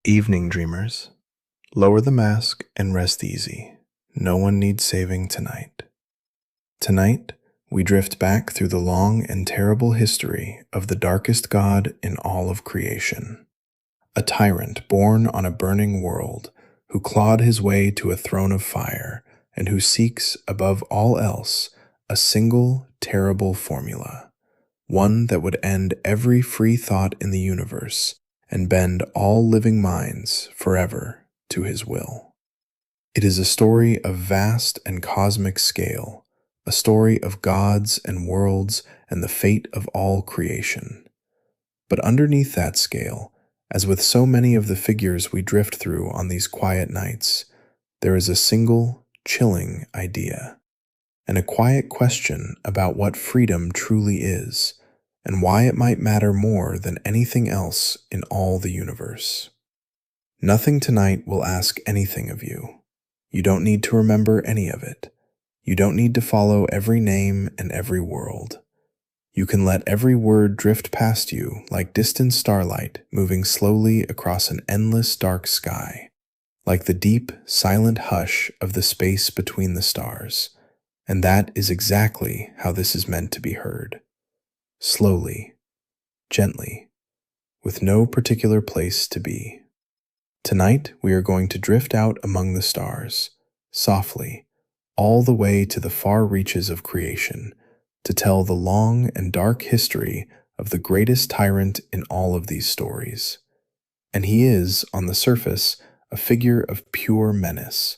Evening dreamers, lower the mask and rest easy. No one needs saving tonight. Tonight, we drift back through the long and terrible history of the darkest god in all of creation. A tyrant born on a burning world who clawed his way to a throne of fire and who seeks, above all else, a single terrible formula, one that would end every free thought in the universe and bend all living minds forever to his will. It is a story of vast and cosmic scale, a story of gods and worlds and the fate of all creation. But underneath that scale, as with so many of the figures we drift through on these quiet nights, there is a single, chilling idea, and a quiet question about what freedom truly is, and why it might matter more than anything else in all the universe. Nothing tonight will ask anything of you. You don't need to remember any of it. You don't need to follow every name and every world. You can let every word drift past you like distant starlight moving slowly across an endless dark sky, like the deep, silent hush of the space between the stars. And that is exactly how this is meant to be heard. Slowly, gently, with no particular place to be. Tonight, we are going to drift out among the stars, softly, all the way to the far reaches of creation, to tell the long and dark history of the greatest tyrant in all of these stories. And he is, on the surface, a figure of pure menace,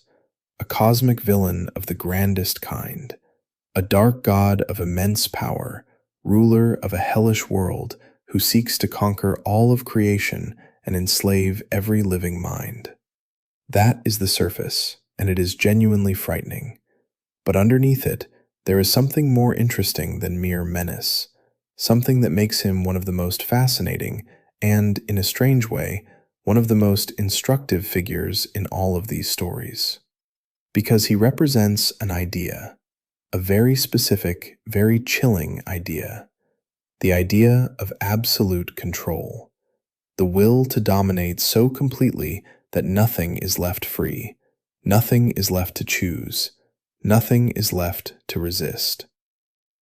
a cosmic villain of the grandest kind, a dark god of immense power, ruler of a hellish world who seeks to conquer all of creation and enslave every living mind. That is the surface, and it is genuinely frightening. But underneath it, there is something more interesting than mere menace, something that makes him one of the most fascinating and, in a strange way, one of the most instructive figures in all of these stories. Because he represents an idea, a very specific, very chilling idea. The idea of absolute control. The will to dominate so completely that nothing is left free, nothing is left to choose, nothing is left to resist.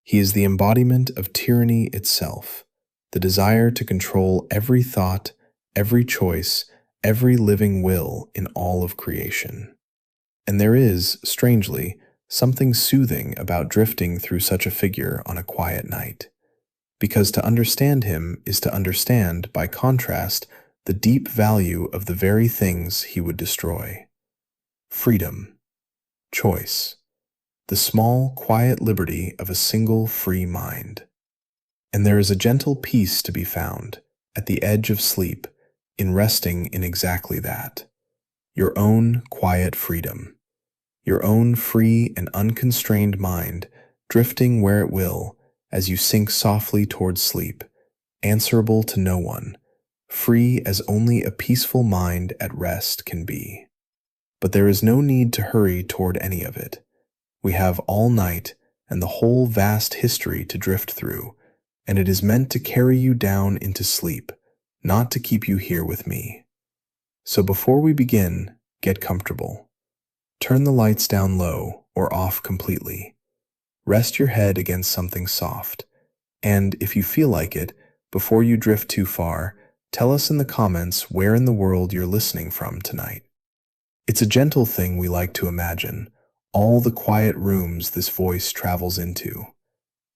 He is the embodiment of tyranny itself, the desire to control every thought, every choice, every living will in all of creation. And there is, strangely, something soothing about drifting through such a figure on a quiet night. Because to understand him is to understand, by contrast, the deep value of the very things he would destroy. Freedom, choice, the small, quiet liberty of a single free mind. And there is a gentle peace to be found, at the edge of sleep, in resting in exactly that. Your own quiet freedom. Your own free and unconstrained mind, drifting where it will, as you sink softly towards sleep, answerable to no one, free as only a peaceful mind at rest can be. But there is no need to hurry toward any of it. We have all night and the whole vast history to drift through, and it is meant to carry you down into sleep, not to keep you here with me. So before we begin, get comfortable. Turn the lights down low or off completely. Rest your head against something soft, and if you feel like it, before you drift too far, tell us in the comments where in the world you're listening from tonight. It's a gentle thing we like to imagine, all the quiet rooms this voice travels into.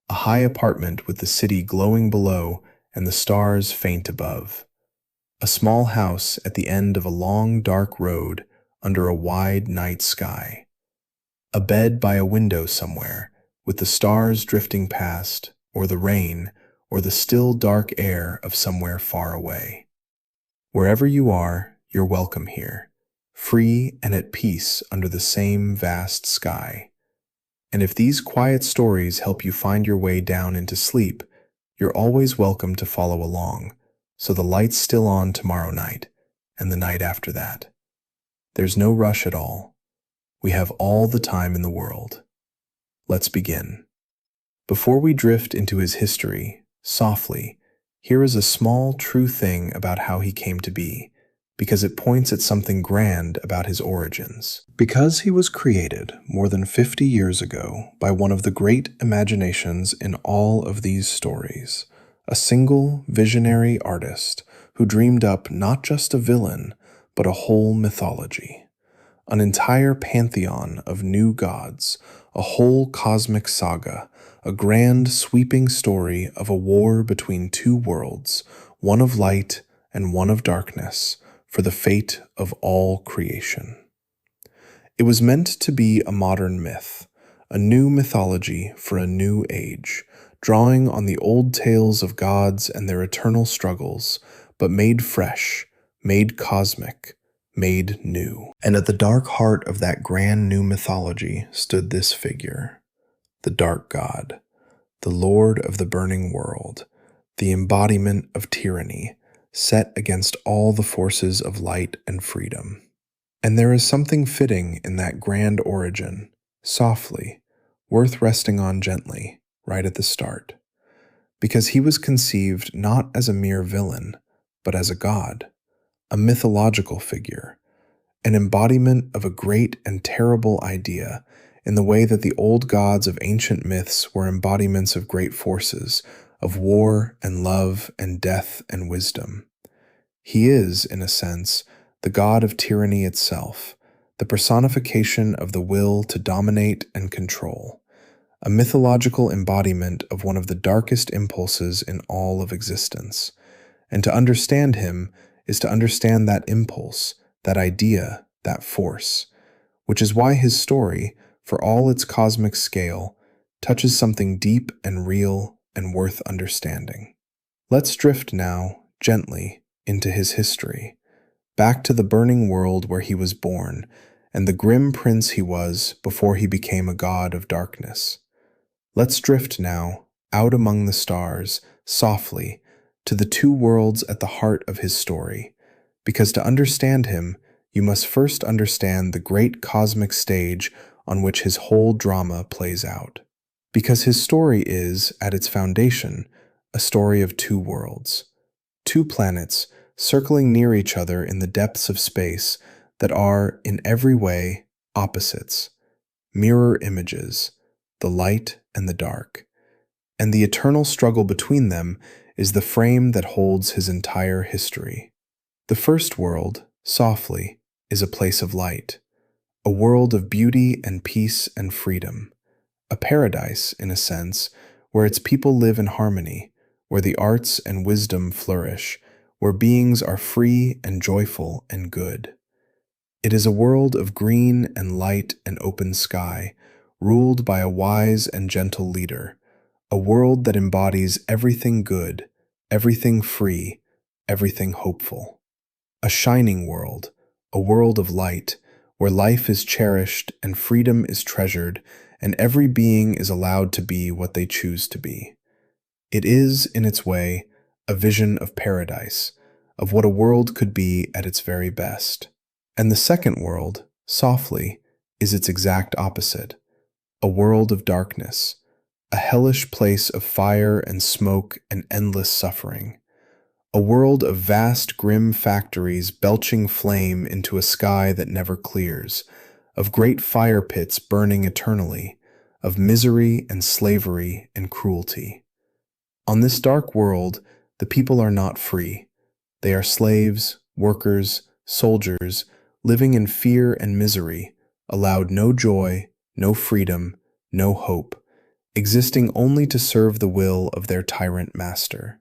A high apartment with the city glowing below and the stars faint above. A small house at the end of a long dark road under a wide night sky. A bed by a window somewhere, with the stars drifting past, or the rain, or the still dark air of somewhere far away. Wherever you are, you're welcome here, free and at peace under the same vast sky. And if these quiet stories help you find your way down into sleep, you're always welcome to follow along, so the light's still on tomorrow night, and the night after that. There's no rush at all. We have all the time in the world. Let's begin. Before we drift into his history, softly, here is a small, true thing about how he came to be, because it points at something grand about his origins. Because he was created more than 50 years ago by one of the great imaginations in all of these stories, a single visionary artist who dreamed up not just a villain, but a whole mythology, an entire pantheon of new gods, a whole cosmic saga, a grand sweeping story of a war between two worlds, one of light and one of darkness, for the fate of all creation. It was meant to be a modern myth, a new mythology for a new age, drawing on the old tales of gods and their eternal struggles, but made fresh, made cosmic, made new. And at the dark heart of that grand new mythology stood this figure, the Dark God, the Lord of the burning world, the embodiment of tyranny, set against all the forces of light and freedom. And there is something fitting in that grand origin, softly, worth resting on gently, right at the start. Because he was conceived not as a mere villain, but as a god, a mythological figure, an embodiment of a great and terrible idea, in the way that the old gods of ancient myths were embodiments of great forces, of war and love and death and wisdom. He is, in a sense, the god of tyranny itself, the personification of the will to dominate and control, a mythological embodiment of one of the darkest impulses in all of existence. And to understand him is to understand that impulse, that idea, that force, which is why his story, for all its cosmic scale, touches something deep and real and worth understanding. Let's drift now, gently, into his history, back to the burning world where he was born, and the grim prince he was before he became a god of darkness. Let's drift now, out among the stars, softly, to the two worlds at the heart of his story, because to understand him, you must first understand the great cosmic stage on which his whole drama plays out. Because his story is, at its foundation, a story of two worlds, two planets circling near each other in the depths of space that are, in every way, opposites, mirror images, the light and the dark. And the eternal struggle between them is the frame that holds his entire history. The first world, softly, is a place of light, a world of beauty and peace and freedom, a paradise, in a sense, where its people live in harmony, where the arts and wisdom flourish, where beings are free and joyful and good. It is a world of green and light and open sky, ruled by a wise and gentle leader, a world that embodies everything good, everything free, everything hopeful. A shining world, a world of light, where life is cherished and freedom is treasured, and every being is allowed to be what they choose to be. It is, in its way, a vision of paradise, of what a world could be at its very best. And the second world, softly, is its exact opposite, a world of darkness, a hellish place of fire and smoke and endless suffering. A world of vast, grim factories belching flame into a sky that never clears, of great fire pits burning eternally, of misery and slavery and cruelty. On this dark world, the people are not free. They are slaves, workers, soldiers, living in fear and misery, allowed no joy, no freedom, no hope, existing only to serve the will of their tyrant master.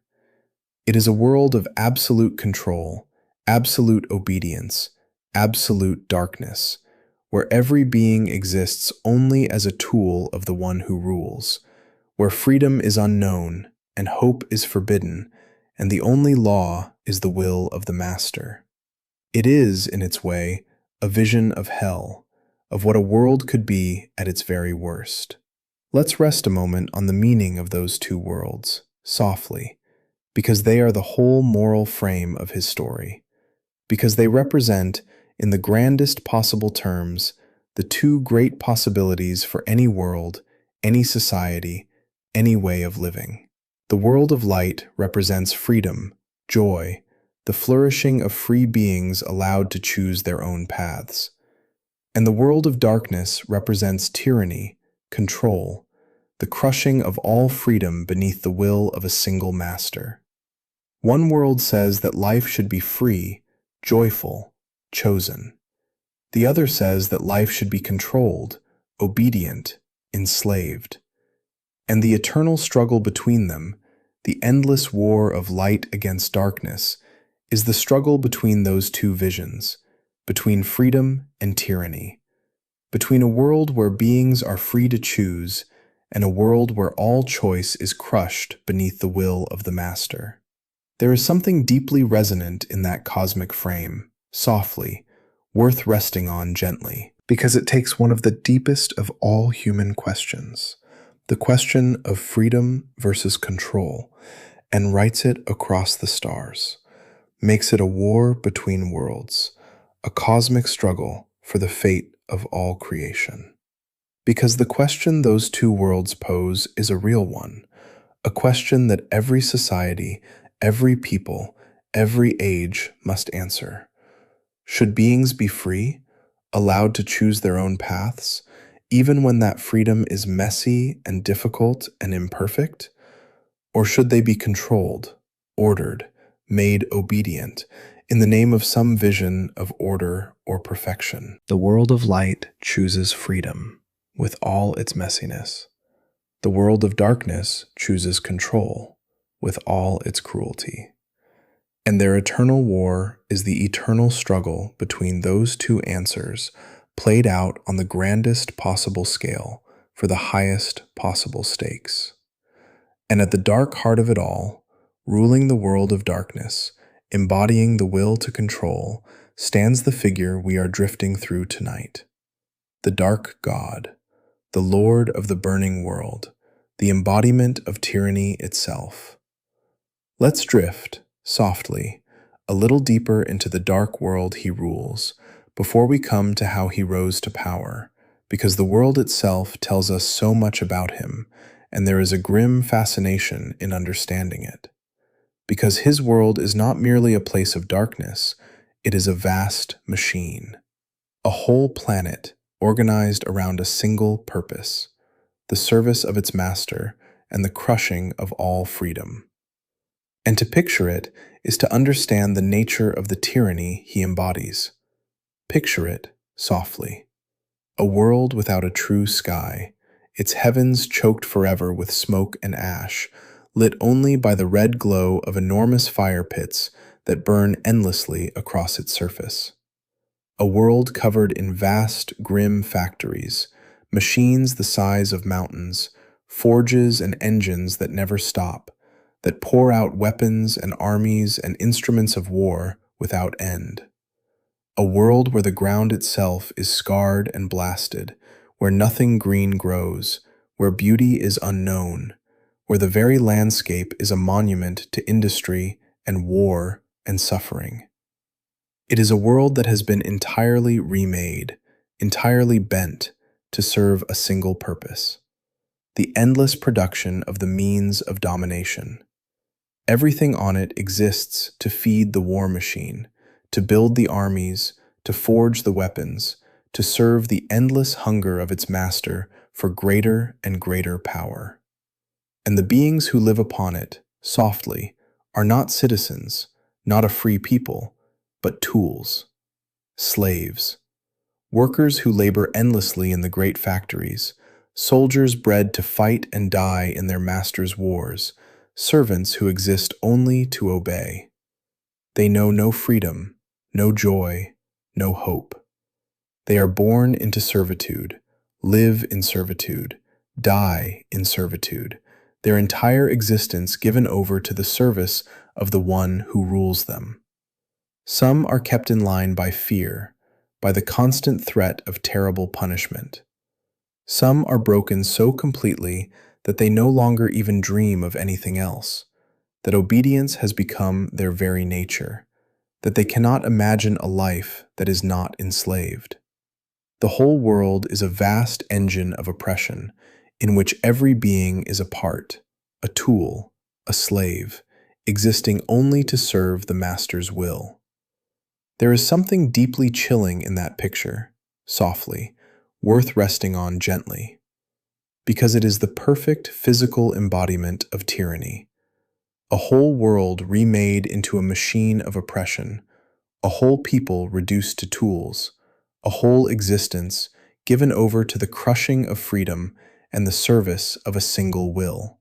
It is a world of absolute control, absolute obedience, absolute darkness, where every being exists only as a tool of the one who rules, where freedom is unknown and hope is forbidden, and the only law is the will of the master. It is, in its way, a vision of hell, of what a world could be at its very worst. Let's rest a moment on the meaning of those two worlds, softly, because they are the whole moral frame of his story, because they represent, in the grandest possible terms, the two great possibilities for any world, any society, any way of living. The world of light represents freedom, joy, the flourishing of free beings allowed to choose their own paths. And the world of darkness represents tyranny, control, the crushing of all freedom beneath the will of a single master. One world says that life should be free, joyful, chosen. The other says that life should be controlled, obedient, enslaved. And the eternal struggle between them, the endless war of light against darkness, is the struggle between those two visions, between freedom and tyranny, between a world where beings are free to choose and a world where all choice is crushed beneath the will of the master. There is something deeply resonant in that cosmic frame, softly, worth resting on gently, because it takes one of the deepest of all human questions, the question of freedom versus control, and writes it across the stars, makes it a war between worlds, a cosmic struggle for the fate of all creation. Because the question those two worlds pose is a real one, a question that every society, every people, every age must answer. Should beings be free, allowed to choose their own paths, even when that freedom is messy and difficult and imperfect? Or should they be controlled, ordered, made obedient, in the name of some vision of order or perfection? The world of light chooses freedom, with all its messiness. The world of darkness chooses control, with all its cruelty. And their eternal war is the eternal struggle between those two answers, played out on the grandest possible scale for the highest possible stakes. And at the dark heart of it all, ruling the world of darkness, embodying the will to control, stands the figure we are drifting through tonight. The Dark God, the Lord of the burning world, the embodiment of tyranny itself. Let's drift, softly, a little deeper into the dark world he rules, before we come to how he rose to power, because the world itself tells us so much about him, and there is a grim fascination in understanding it. Because his world is not merely a place of darkness, it is a vast machine, a whole planet organized around a single purpose, the service of its master and the crushing of all freedom. And to picture it is to understand the nature of the tyranny he embodies. Picture it softly. A world without a true sky, its heavens choked forever with smoke and ash, lit only by the red glow of enormous fire pits that burn endlessly across its surface. A world covered in vast, grim factories, machines the size of mountains, forges and engines that never stop, that pour out weapons and armies and instruments of war without end. A world where the ground itself is scarred and blasted, where nothing green grows, where beauty is unknown, where the very landscape is a monument to industry and war and suffering. It is a world that has been entirely remade, entirely bent to serve a single purpose: the endless production of the means of domination. Everything on it exists to feed the war machine, to build the armies, to forge the weapons, to serve the endless hunger of its master for greater and greater power. And the beings who live upon it, softly, are not citizens, not a free people, but tools, slaves, workers who labor endlessly in the great factories, soldiers bred to fight and die in their master's wars, servants who exist only to obey. They know no freedom, no joy, no hope. They are born into servitude, live in servitude, die in servitude, their entire existence given over to the service of the one who rules them. Some are kept in line by fear, by the constant threat of terrible punishment. Some are broken so completely that they no longer even dream of anything else, that obedience has become their very nature, that they cannot imagine a life that is not enslaved. The whole world is a vast engine of oppression, in which every being is a part, a tool, a slave, existing only to serve the master's will. There is something deeply chilling in that picture, softly, worth resting on gently, because it is the perfect physical embodiment of tyranny, a whole world remade into a machine of oppression, a whole people reduced to tools, a whole existence given over to the crushing of freedom and the service of a single will.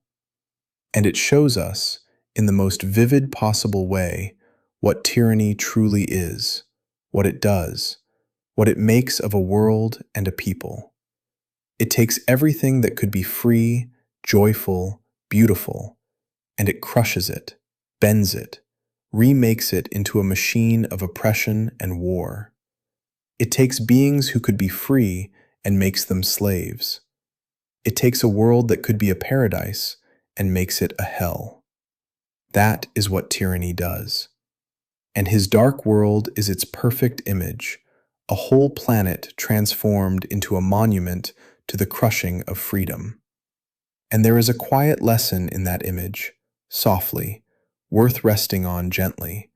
And it shows us, in the most vivid possible way, what tyranny truly is, what it does, what it makes of a world and a people. It takes everything that could be free, joyful, beautiful, and it crushes it, bends it, remakes it into a machine of oppression and war. It takes beings who could be free and makes them slaves. It takes a world that could be a paradise and makes it a hell. That is what tyranny does. And his dark world is its perfect image, a whole planet transformed into a monument to the crushing of freedom. And there is a quiet lesson in that image, softly, worth resting on gently,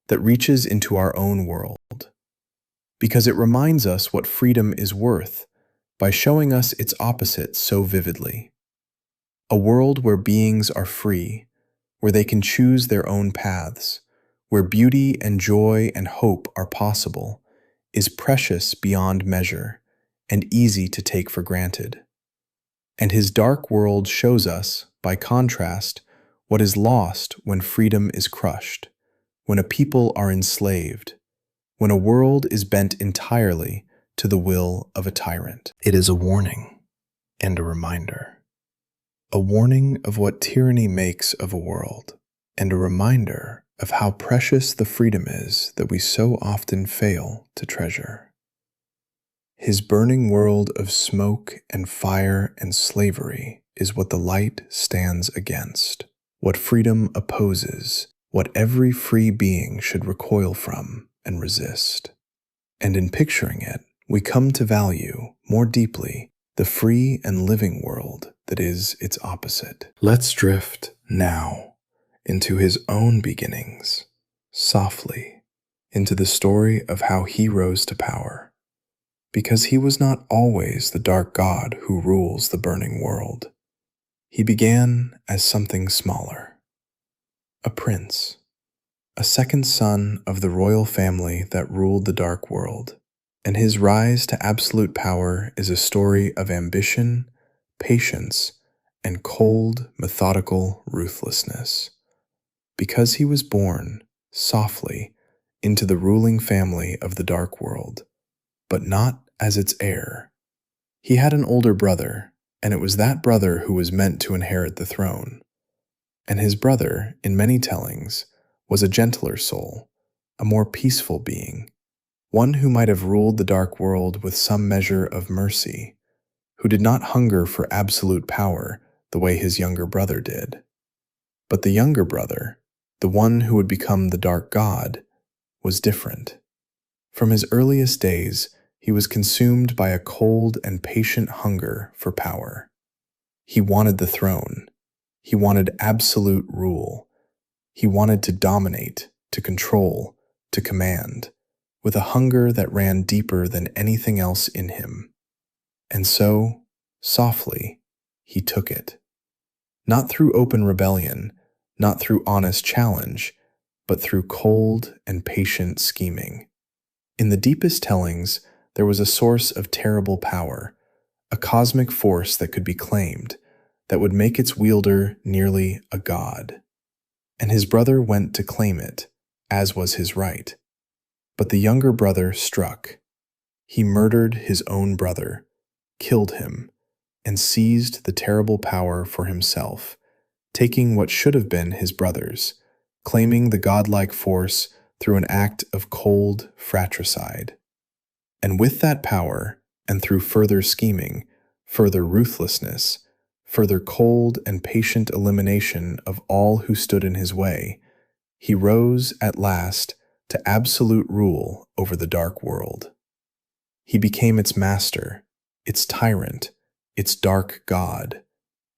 that reaches into our own world. Because it reminds us what freedom is worth by showing us its opposite so vividly. A world where beings are free, where they can choose their own paths, where beauty and joy and hope are possible, is precious beyond measure and easy to take for granted. And his dark world shows us, by contrast, what is lost when freedom is crushed, when a people are enslaved, when a world is bent entirely to the will of a tyrant. It is a warning and a reminder. A warning of what tyranny makes of a world, and a reminder of how precious the freedom is that we so often fail to treasure. His burning world of smoke and fire and slavery is what the light stands against, what freedom opposes, what every free being should recoil from and resist. And in picturing it, we come to value more deeply the free and living world that is its opposite. Let's drift now into his own beginnings, softly, into the story of how he rose to power. Because he was not always the dark god who rules the burning world. He began as something smaller, a prince, a second son of the royal family that ruled the dark world. And his rise to absolute power is a story of ambition, patience, and cold, methodical ruthlessness. Because he was born, softly, into the ruling family of the dark world, but not as its heir. He had an older brother, and it was that brother who was meant to inherit the throne. And his brother, in many tellings, was a gentler soul, a more peaceful being, one who might have ruled the dark world with some measure of mercy, who did not hunger for absolute power the way his younger brother did. But the younger brother, the one who would become the dark god, was different. From his earliest days, he was consumed by a cold and patient hunger for power. He wanted the throne. He wanted absolute rule. He wanted to dominate, to control, to command, with a hunger that ran deeper than anything else in him. And so, softly, he took it. Not through open rebellion, not through honest challenge, but through cold and patient scheming. In the deepest tellings, there was a source of terrible power, a cosmic force that could be claimed, that would make its wielder nearly a god. And his brother went to claim it, as was his right. But the younger brother struck. He murdered his own brother, killed him, and seized the terrible power for himself, taking what should have been his brother's, claiming the godlike force through an act of cold fratricide. And with that power, and through further scheming, further ruthlessness, further cold and patient elimination of all who stood in his way, he rose at last to absolute rule over the dark world. He became its master, its tyrant, its dark god,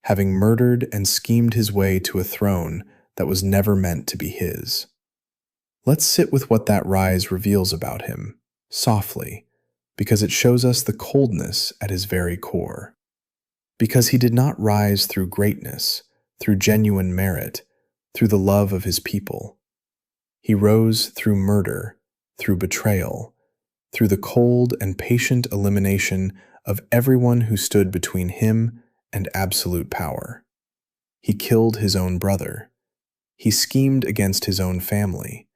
having murdered and schemed his way to a throne that was never meant to be his. Let's sit with what that rise reveals about him, softly, because it shows us the coldness at his very core. Because he did not rise through greatness, through genuine merit, through the love of his people. He rose through murder, through betrayal, through the cold and patient elimination of everyone who stood between him and absolute power. He killed his own brother. He schemed against his own family.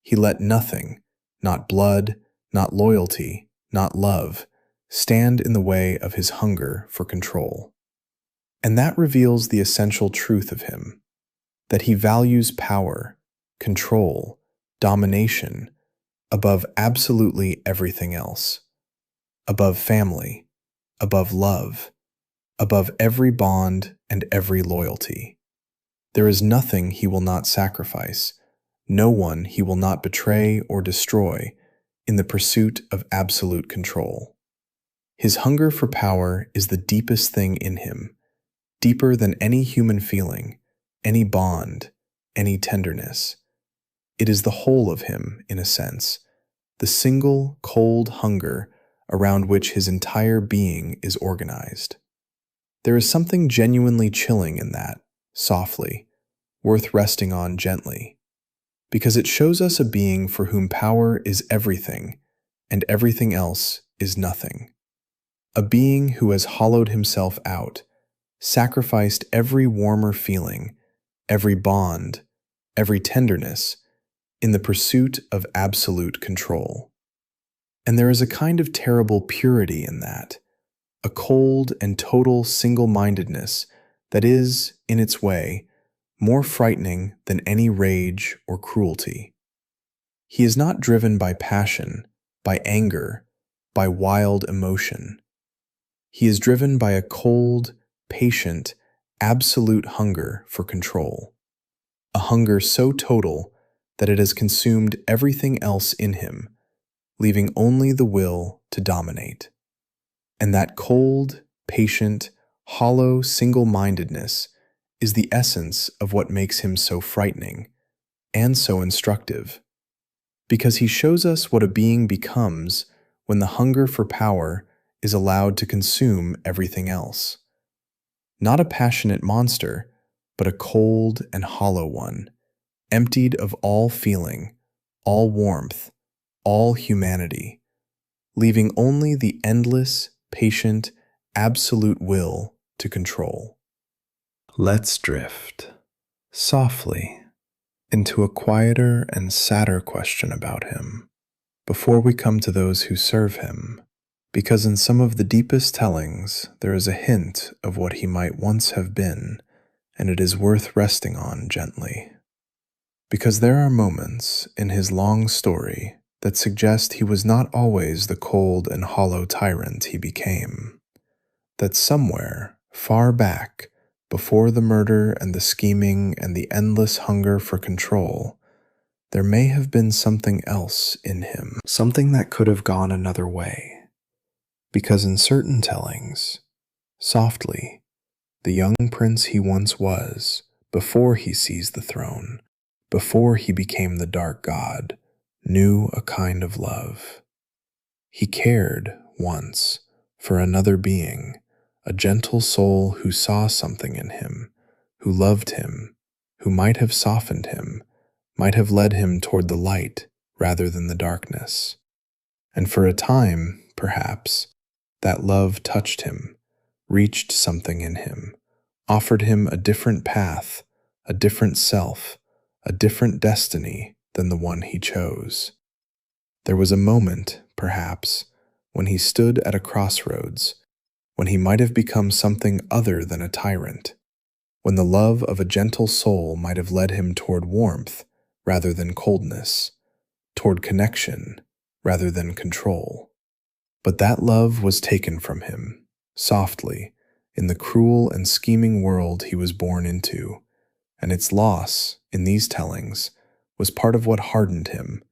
He let nothing, not blood, not loyalty, not love, stand in the way of his hunger for control. And that reveals the essential truth of him, that he values power, control, domination, above absolutely everything else, above family, above love, above every bond and every loyalty. There is nothing he will not sacrifice, no one he will not betray or destroy in the pursuit of absolute control. His hunger for power is the deepest thing in him, deeper than any human feeling, any bond, any tenderness. It is the whole of him, in a sense, the single, cold hunger around which his entire being is organized. There is something genuinely chilling in that, softly, worth resting on gently, because it shows us a being for whom power is everything, and everything else is nothing. A being who has hollowed himself out, sacrificed every warmer feeling, every bond, every tenderness, in the pursuit of absolute control. And there is a kind of terrible purity in that, a cold and total single-mindedness that is, in its way, more frightening than any rage or cruelty. He is not driven by passion, by anger, by wild emotion. He is driven by a cold, patient, absolute hunger for control, a hunger so total that it has consumed everything else in him, leaving only the will to dominate. And that cold, patient, hollow single-mindedness is the essence of what makes him so frightening and so instructive, because he shows us what a being becomes when the hunger for power is allowed to consume everything else. Not a passionate monster, but a cold and hollow one, emptied of all feeling, all warmth, all humanity, leaving only the endless, patient, absolute will to control. Let's drift, softly, into a quieter and sadder question about him, before we come to those who serve him, because in some of the deepest tellings there is a hint of what he might once have been, and it is worth resting on gently. Because there are moments in his long story that suggest he was not always the cold and hollow tyrant he became, that somewhere, far back, before the murder and the scheming and the endless hunger for control, there may have been something else in him, something that could have gone another way. Because in certain tellings, softly, the young prince he once was, before he seized the throne, before he became the dark god, knew a kind of love. He cared, once, for another being, a gentle soul who saw something in him, who loved him, who might have softened him, might have led him toward the light rather than the darkness. And for a time, perhaps, that love touched him, reached something in him, offered him a different path, a different self, a different destiny than the one he chose. There was a moment, perhaps, when he stood at a crossroads, when he might have become something other than a tyrant, when the love of a gentle soul might have led him toward warmth rather than coldness, toward connection rather than control. But that love was taken from him, softly, in the cruel and scheming world he was born into, and its loss, in these tellings, was part of what hardened him,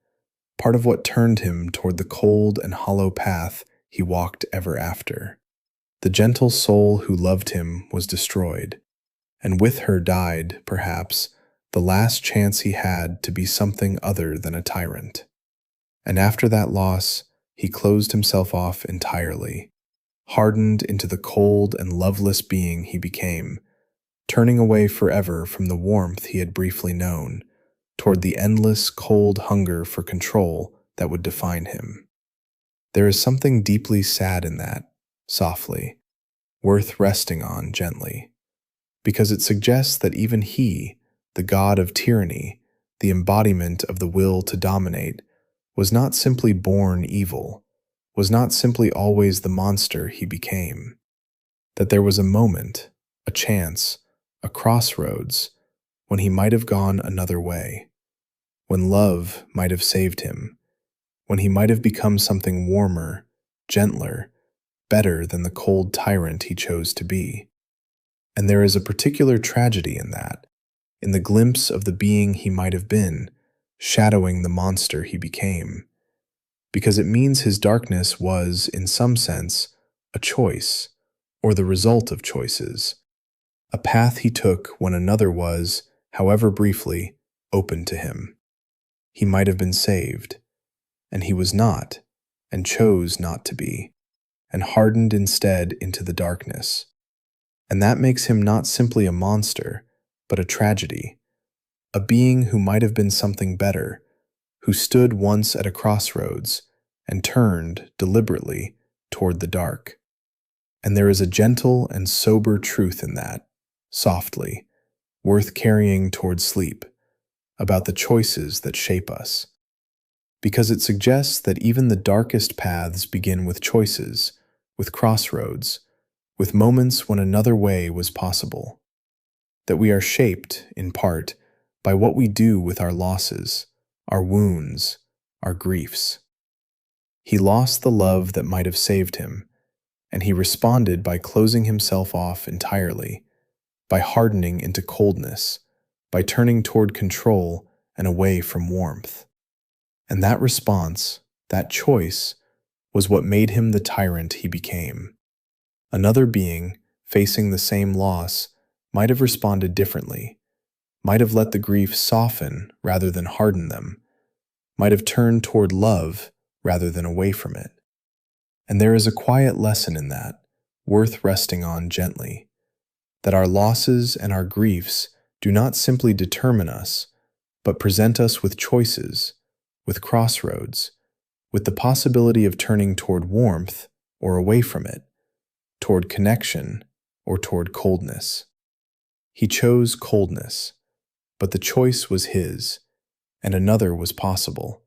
part of what turned him toward the cold and hollow path he walked ever after. The gentle soul who loved him was destroyed, and with her died, perhaps, the last chance he had to be something other than a tyrant. And after that loss, he closed himself off entirely, hardened into the cold and loveless being he became, turning away forever from the warmth he had briefly known, toward the endless, cold hunger for control that would define him. There is something deeply sad in that, softly, worth resting on gently, because it suggests that even he, the god of tyranny, the embodiment of the will to dominate, was not simply born evil, was not simply always the monster he became. That there was a moment, a chance, a crossroads, when he might have gone another way, when love might have saved him, when he might have become something warmer, gentler, better than the cold tyrant he chose to be. And there is a particular tragedy in that, in the glimpse of the being he might have been, shadowing the monster he became, because it means his darkness was, in some sense, a choice, or the result of choices, a path he took when another was, however briefly, open to him. He might have been saved, and he was not, and chose not to be, and hardened instead into the darkness. And that makes him not simply a monster, but a tragedy, a being who might have been something better, who stood once at a crossroads and turned, deliberately, toward the dark. And there is a gentle and sober truth in that, softly, worth carrying toward sleep, about the choices that shape us. Because it suggests that even the darkest paths begin with choices, with crossroads, with moments when another way was possible. That we are shaped, in part, by what we do with our losses, our wounds, our griefs. He lost the love that might have saved him, and he responded by closing himself off entirely, by hardening into coldness, by turning toward control and away from warmth. And that response, that choice, was what made him the tyrant he became. Another being, facing the same loss, might have responded differently, might have let the grief soften rather than harden them, might have turned toward love rather than away from it. And there is a quiet lesson in that, worth resting on gently, that our losses and our griefs do not simply determine us, but present us with choices, with crossroads, with the possibility of turning toward warmth or away from it, toward connection or toward coldness. He chose coldness, but the choice was his, and another was possible,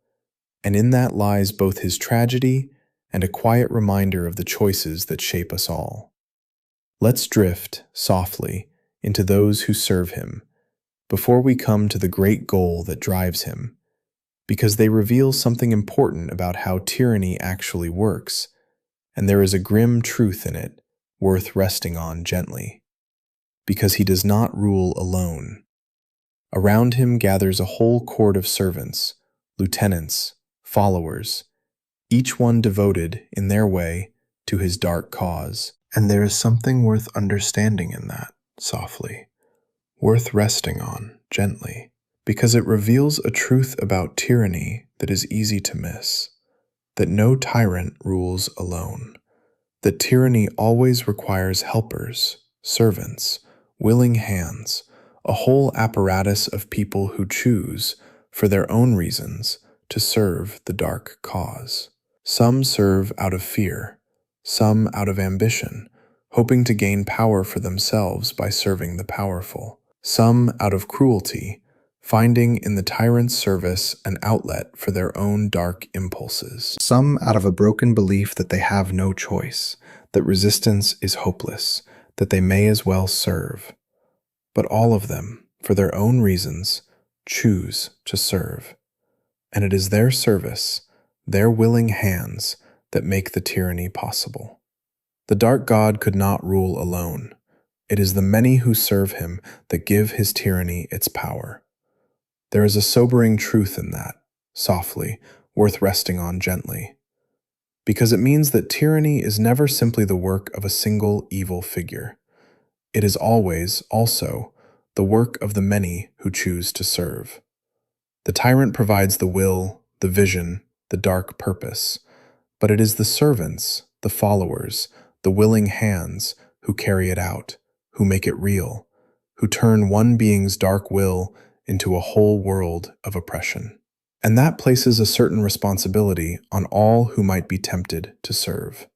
and in that lies both his tragedy and a quiet reminder of the choices that shape us all. Let's drift, softly, into those who serve him, before we come to the great goal that drives him, because they reveal something important about how tyranny actually works, and there is a grim truth in it, worth resting on gently. Because he does not rule alone. Around him gathers a whole court of servants, lieutenants, followers, each one devoted, in their way, to his dark cause. And there is something worth understanding in that, softly, worth resting on, gently, because it reveals a truth about tyranny that is easy to miss, that no tyrant rules alone, that tyranny always requires helpers, servants, willing hands, a whole apparatus of people who choose, for their own reasons, to serve the dark cause. Some serve out of fear, some out of ambition, hoping to gain power for themselves by serving the powerful. Some out of cruelty, finding in the tyrant's service an outlet for their own dark impulses. Some out of a broken belief that they have no choice, that resistance is hopeless, that they may as well serve. But all of them, for their own reasons, choose to serve. And it is their service, their willing hands, that make the tyranny possible. The dark god could not rule alone. It is the many who serve him that give his tyranny its power. There is a sobering truth in that, softly, worth resting on gently, because it means that tyranny is never simply the work of a single evil figure. It is always, also, the work of the many who choose to serve. The tyrant provides the will, the vision, the dark purpose, but it is the servants, the followers, the willing hands who carry it out, who make it real, who turn one being's dark will into a whole world of oppression. And that places a certain responsibility on all who might be tempted to serve.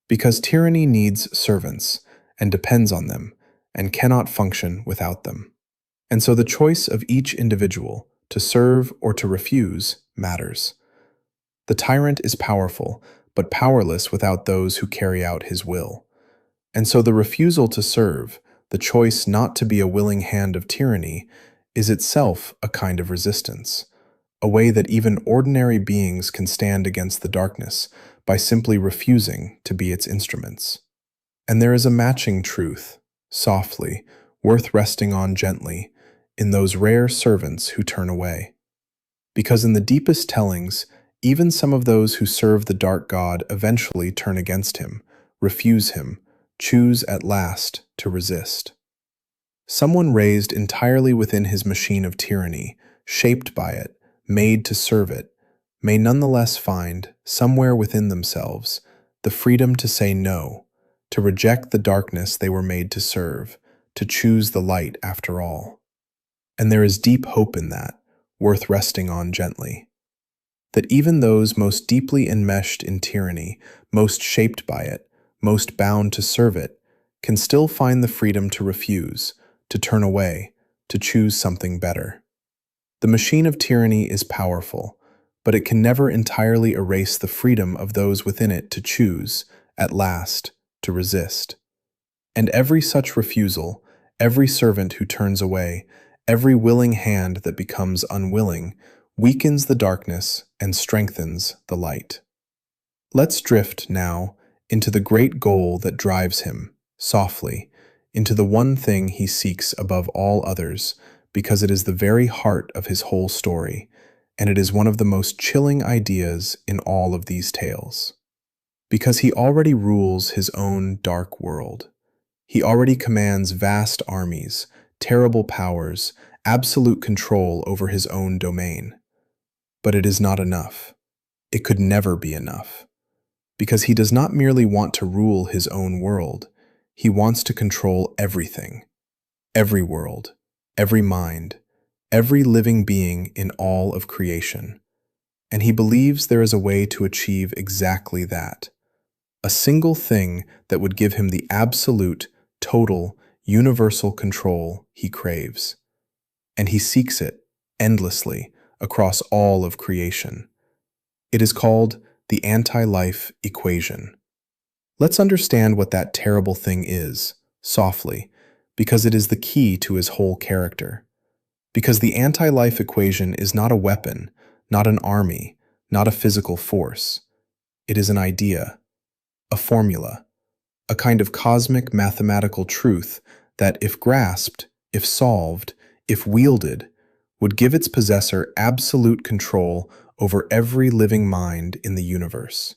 Because tyranny needs servants and depends on them and cannot function without them. And so the choice of each individual to serve or to refuse matters. The tyrant is powerful, but powerless without those who carry out his will. And so the refusal to serve, the choice not to be a willing hand of tyranny, is itself a kind of resistance, a way that even ordinary beings can stand against the darkness by simply refusing to be its instruments. And there is a matching truth, softly, worth resting on gently, in those rare servants who turn away. Because in the deepest tellings, even some of those who serve the dark god eventually turn against him, refuse him, choose at last to resist. Someone raised entirely within his machine of tyranny, shaped by it, made to serve it, may nonetheless find, somewhere within themselves, the freedom to say no, to reject the darkness they were made to serve, to choose the light after all. And there is deep hope in that, worth resting on gently. That even those most deeply enmeshed in tyranny, most shaped by it, most bound to serve it, can still find the freedom to refuse, to turn away, to choose something better. The machine of tyranny is powerful, but it can never entirely erase the freedom of those within it to choose, at last, to resist. And every such refusal, every servant who turns away, every willing hand that becomes unwilling, weakens the darkness and strengthens the light. Let's drift now into the great goal that drives him, softly, into the one thing he seeks above all others, because it is the very heart of his whole story, and it is one of the most chilling ideas in all of these tales. Because he already rules his own dark world. He already commands vast armies, terrible powers, absolute control over his own domain. But it is not enough. It could never be enough. Because he does not merely want to rule his own world, he wants to control everything. Every world, every mind, every living being in all of creation. And he believes there is a way to achieve exactly that. A single thing that would give him the absolute, total, universal control he craves. And he seeks it, endlessly, across all of creation. It is called the anti-life equation. Let's understand what that terrible thing is, softly, because it is the key to his whole character. Because the anti-life equation is not a weapon, not an army, not a physical force. It is an idea, a formula, a kind of cosmic mathematical truth that, if grasped, if solved, if wielded, would give its possessor absolute control over every living mind in the universe.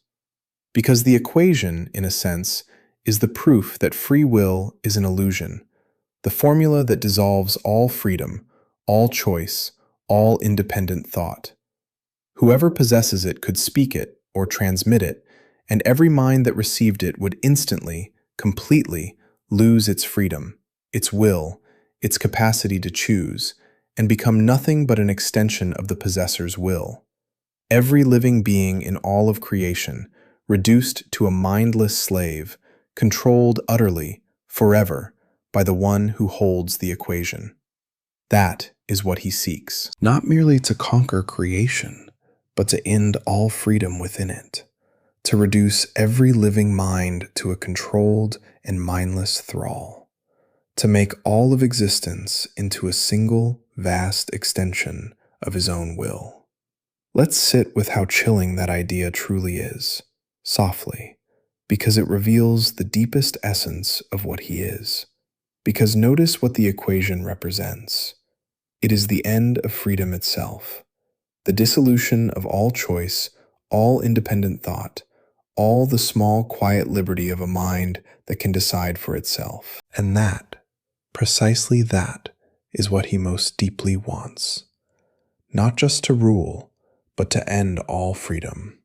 Because the equation, in a sense, is the proof that free will is an illusion, the formula that dissolves all freedom, all choice, all independent thought. Whoever possesses it could speak it or transmit it, and every mind that received it would instantly, completely, lose its freedom, its will, its capacity to choose, and become nothing but an extension of the possessor's will. Every living being in all of creation, reduced to a mindless slave, controlled utterly, forever, by the one who holds the equation. That is what he seeks. Not merely to conquer creation, but to end all freedom within it. To reduce every living mind to a controlled and mindless thrall. To make all of existence into a single, vast extension of his own will. Let's sit with how chilling that idea truly is, softly, because it reveals the deepest essence of what he is. Because notice what the equation represents. It is the end of freedom itself, the dissolution of all choice, all independent thought, all the small, quiet liberty of a mind that can decide for itself. And that, precisely that, is what he most deeply wants. Not just to rule, but to end all freedom.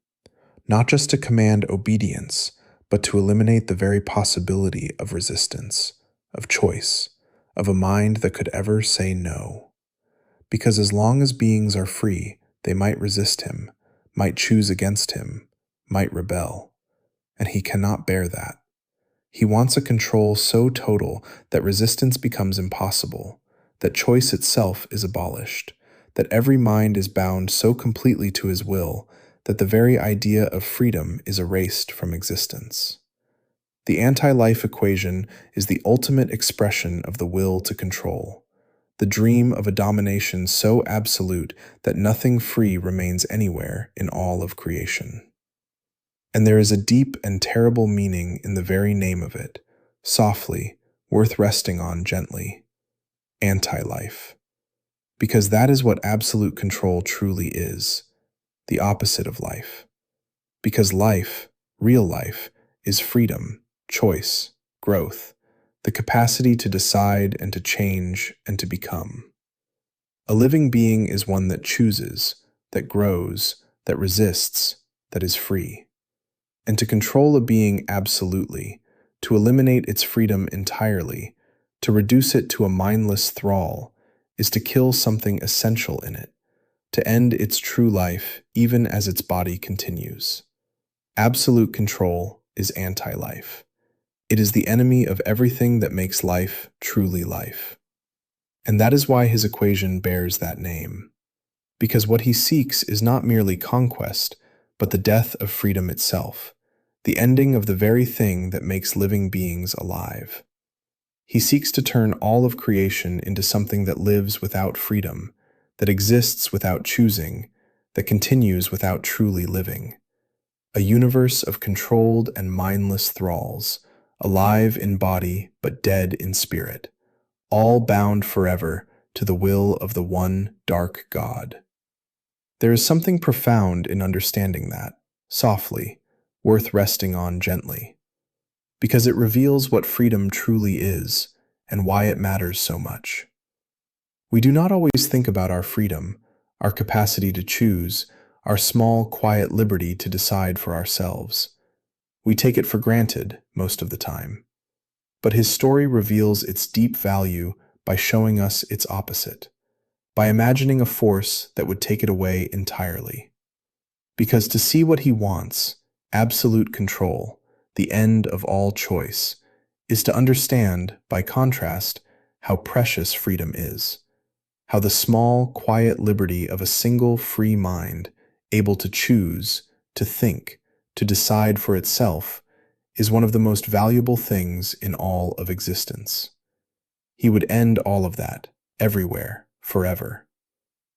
Not just to command obedience, but to eliminate the very possibility of resistance, of choice, of a mind that could ever say no. Because as long as beings are free, they might resist him, might choose against him, might rebel. And he cannot bear that. He wants a control so total that resistance becomes impossible, that choice itself is abolished, that every mind is bound so completely to his will that the very idea of freedom is erased from existence. The anti-life equation is the ultimate expression of the will to control, the dream of a domination so absolute that nothing free remains anywhere in all of creation. And there is a deep and terrible meaning in the very name of it, softly, worth resting on gently, anti-life. Because that is what absolute control truly is, the opposite of life. Because life, real life, is freedom, choice, growth, the capacity to decide and to change and to become. A living being is one that chooses, that grows, that resists, that is free. And to control a being absolutely, to eliminate its freedom entirely, to reduce it to a mindless thrall, is to kill something essential in it, to end its true life even as its body continues. Absolute control is anti-life. It is the enemy of everything that makes life truly life. And that is why his equation bears that name. Because what he seeks is not merely conquest, but the death of freedom itself, the ending of the very thing that makes living beings alive. He seeks to turn all of creation into something that lives without freedom, that exists without choosing, that continues without truly living. A universe of controlled and mindless thralls, alive in body but dead in spirit, all bound forever to the will of the one dark God. There is something profound in understanding that, softly, worth resting on gently, because it reveals what freedom truly is and why it matters so much. We do not always think about our freedom, our capacity to choose, our small, quiet liberty to decide for ourselves. We take it for granted most of the time. But his story reveals its deep value by showing us its opposite, by imagining a force that would take it away entirely. Because to see what he wants, absolute control, the end of all choice, is to understand, by contrast, how precious freedom is, how the small, quiet liberty of a single free mind, able to choose, to think, to decide for itself, is one of the most valuable things in all of existence. He would end all of that, everywhere, forever.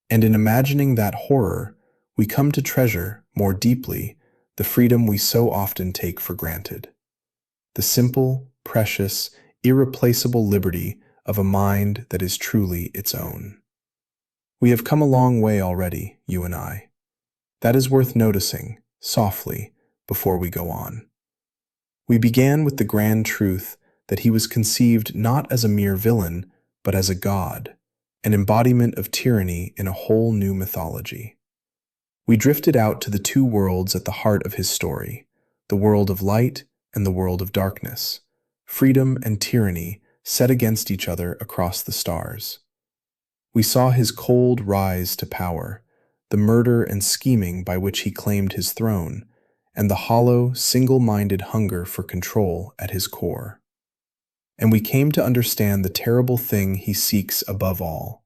And in imagining that horror, we come to treasure, more deeply, the freedom we so often take for granted. The simple, precious, irreplaceable liberty of a mind that is truly its own. We have come a long way already, you and I. That is worth noticing, softly, before we go on. We began with the grand truth that he was conceived not as a mere villain, but as a god, an embodiment of tyranny in a whole new mythology. We drifted out to the two worlds at the heart of his story, the world of light and the world of darkness, freedom and tyranny set against each other across the stars. We saw his cold rise to power, the murder and scheming by which he claimed his throne, and the hollow, single-minded hunger for control at his core. And we came to understand the terrible thing he seeks above all,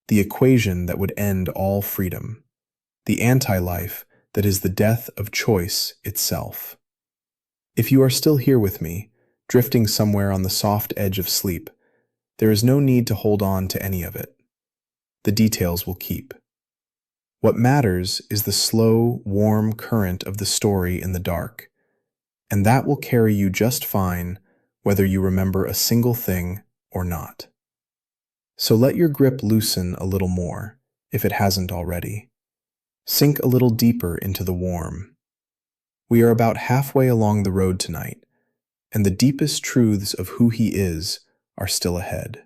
the equation that would end all freedom, the anti-life that is the death of choice itself. If you are still here with me, drifting somewhere on the soft edge of sleep, there is no need to hold on to any of it. The details will keep. What matters is the slow, warm current of the story in the dark, and that will carry you just fine whether you remember a single thing or not. So let your grip loosen a little more, if it hasn't already. Sink a little deeper into the warm. We are about halfway along the road tonight, and the deepest truths of who he is are still ahead.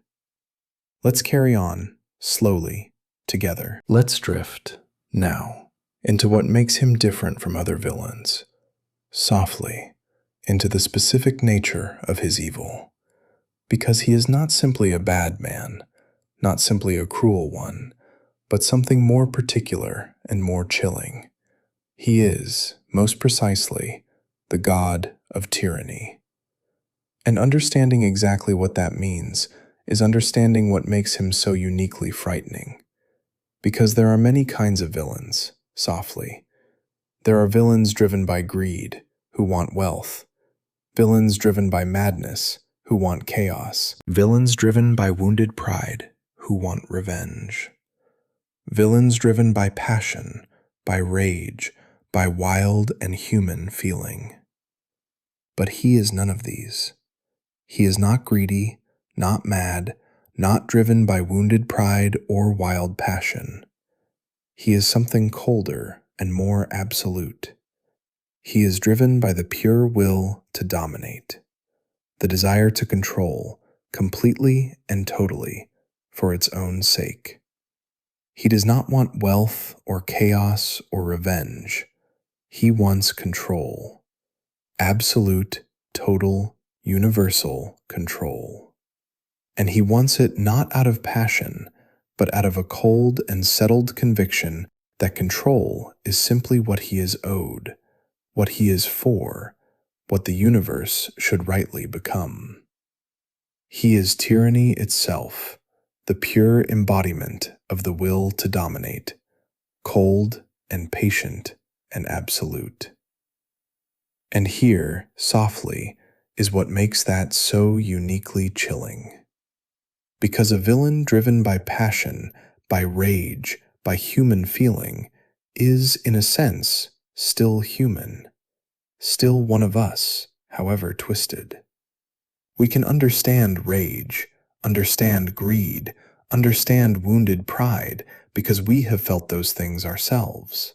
Let's carry on, slowly, together. Let's drift, now, into what makes him different from other villains, softly, into the specific nature of his evil. Because he is not simply a bad man, not simply a cruel one, but something more particular and more chilling. He is, most precisely, the god of tyranny. And understanding exactly what that means is understanding what makes him so uniquely frightening. Because there are many kinds of villains, softly. There are villains driven by greed, who want wealth. Villains driven by madness, who want chaos. Villains driven by wounded pride, who want revenge. Villains driven by passion, by rage, by wild and human feeling. But he is none of these. He is not greedy, not mad, not driven by wounded pride or wild passion. He is something colder and more absolute. He is driven by the pure will to dominate, the desire to control completely and totally for its own sake. He does not want wealth or chaos or revenge. He wants control. Absolute, total, universal control. And he wants it not out of passion, but out of a cold and settled conviction that control is simply what he is owed, what he is for, what the universe should rightly become. He is tyranny itself, the pure embodiment of the will to dominate, cold and patient and absolute. And here, softly, is what makes that so uniquely chilling. Because a villain driven by passion, by rage, by human feeling, is, in a sense, still human, still one of us, however twisted. We can understand rage, understand greed, understand wounded pride, because we have felt those things ourselves.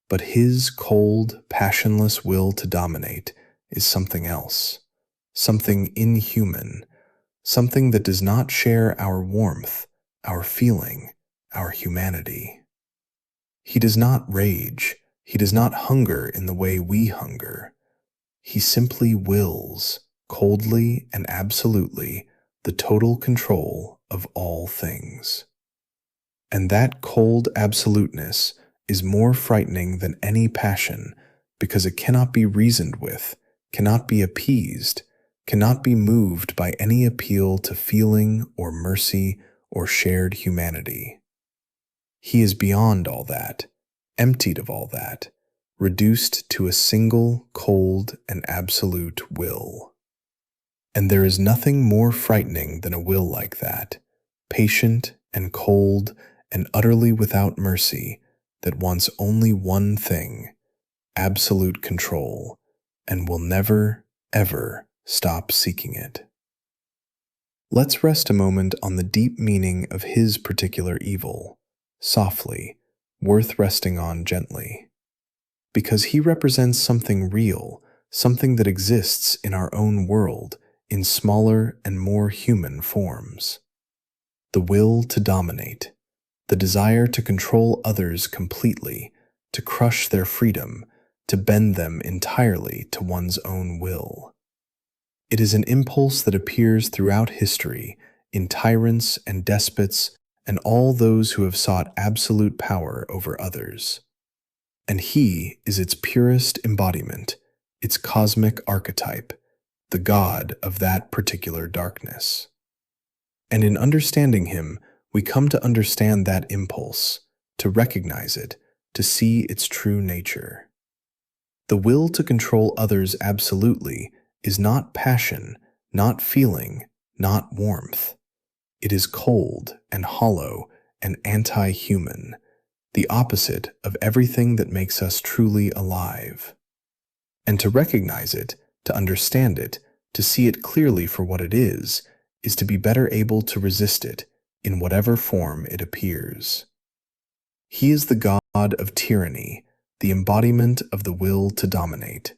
But his cold, passionless will to dominate is something else, something inhuman, something that does not share our warmth, our feeling, our humanity. He does not rage, he does not hunger in the way we hunger. He simply wills, coldly and absolutely, the total control of all things. And that cold absoluteness is more frightening than any passion, because it cannot be reasoned with, cannot be appeased, cannot be moved by any appeal to feeling or mercy or shared humanity. He is beyond all that, emptied of all that, reduced to a single cold and absolute will. And there is nothing more frightening than a will like that, patient and cold and utterly without mercy, that wants only one thing, absolute control, and will never, ever stop seeking it. Let's rest a moment on the deep meaning of his particular evil, softly, worth resting on gently. Because he represents something real, something that exists in our own world, in smaller and more human forms. The will to dominate, the desire to control others completely, to crush their freedom, to bend them entirely to one's own will. It is an impulse that appears throughout history in tyrants and despots and all those who have sought absolute power over others. And he is its purest embodiment, its cosmic archetype, the god of that particular darkness. And in understanding him, we come to understand that impulse, to recognize it, to see its true nature. The will to control others absolutely is not passion, not feeling, not warmth. It is cold and hollow and anti-human, the opposite of everything that makes us truly alive. And to recognize it, to understand it, to see it clearly for what it is to be better able to resist it in whatever form it appears. He is the god of tyranny, the embodiment of the will to dominate.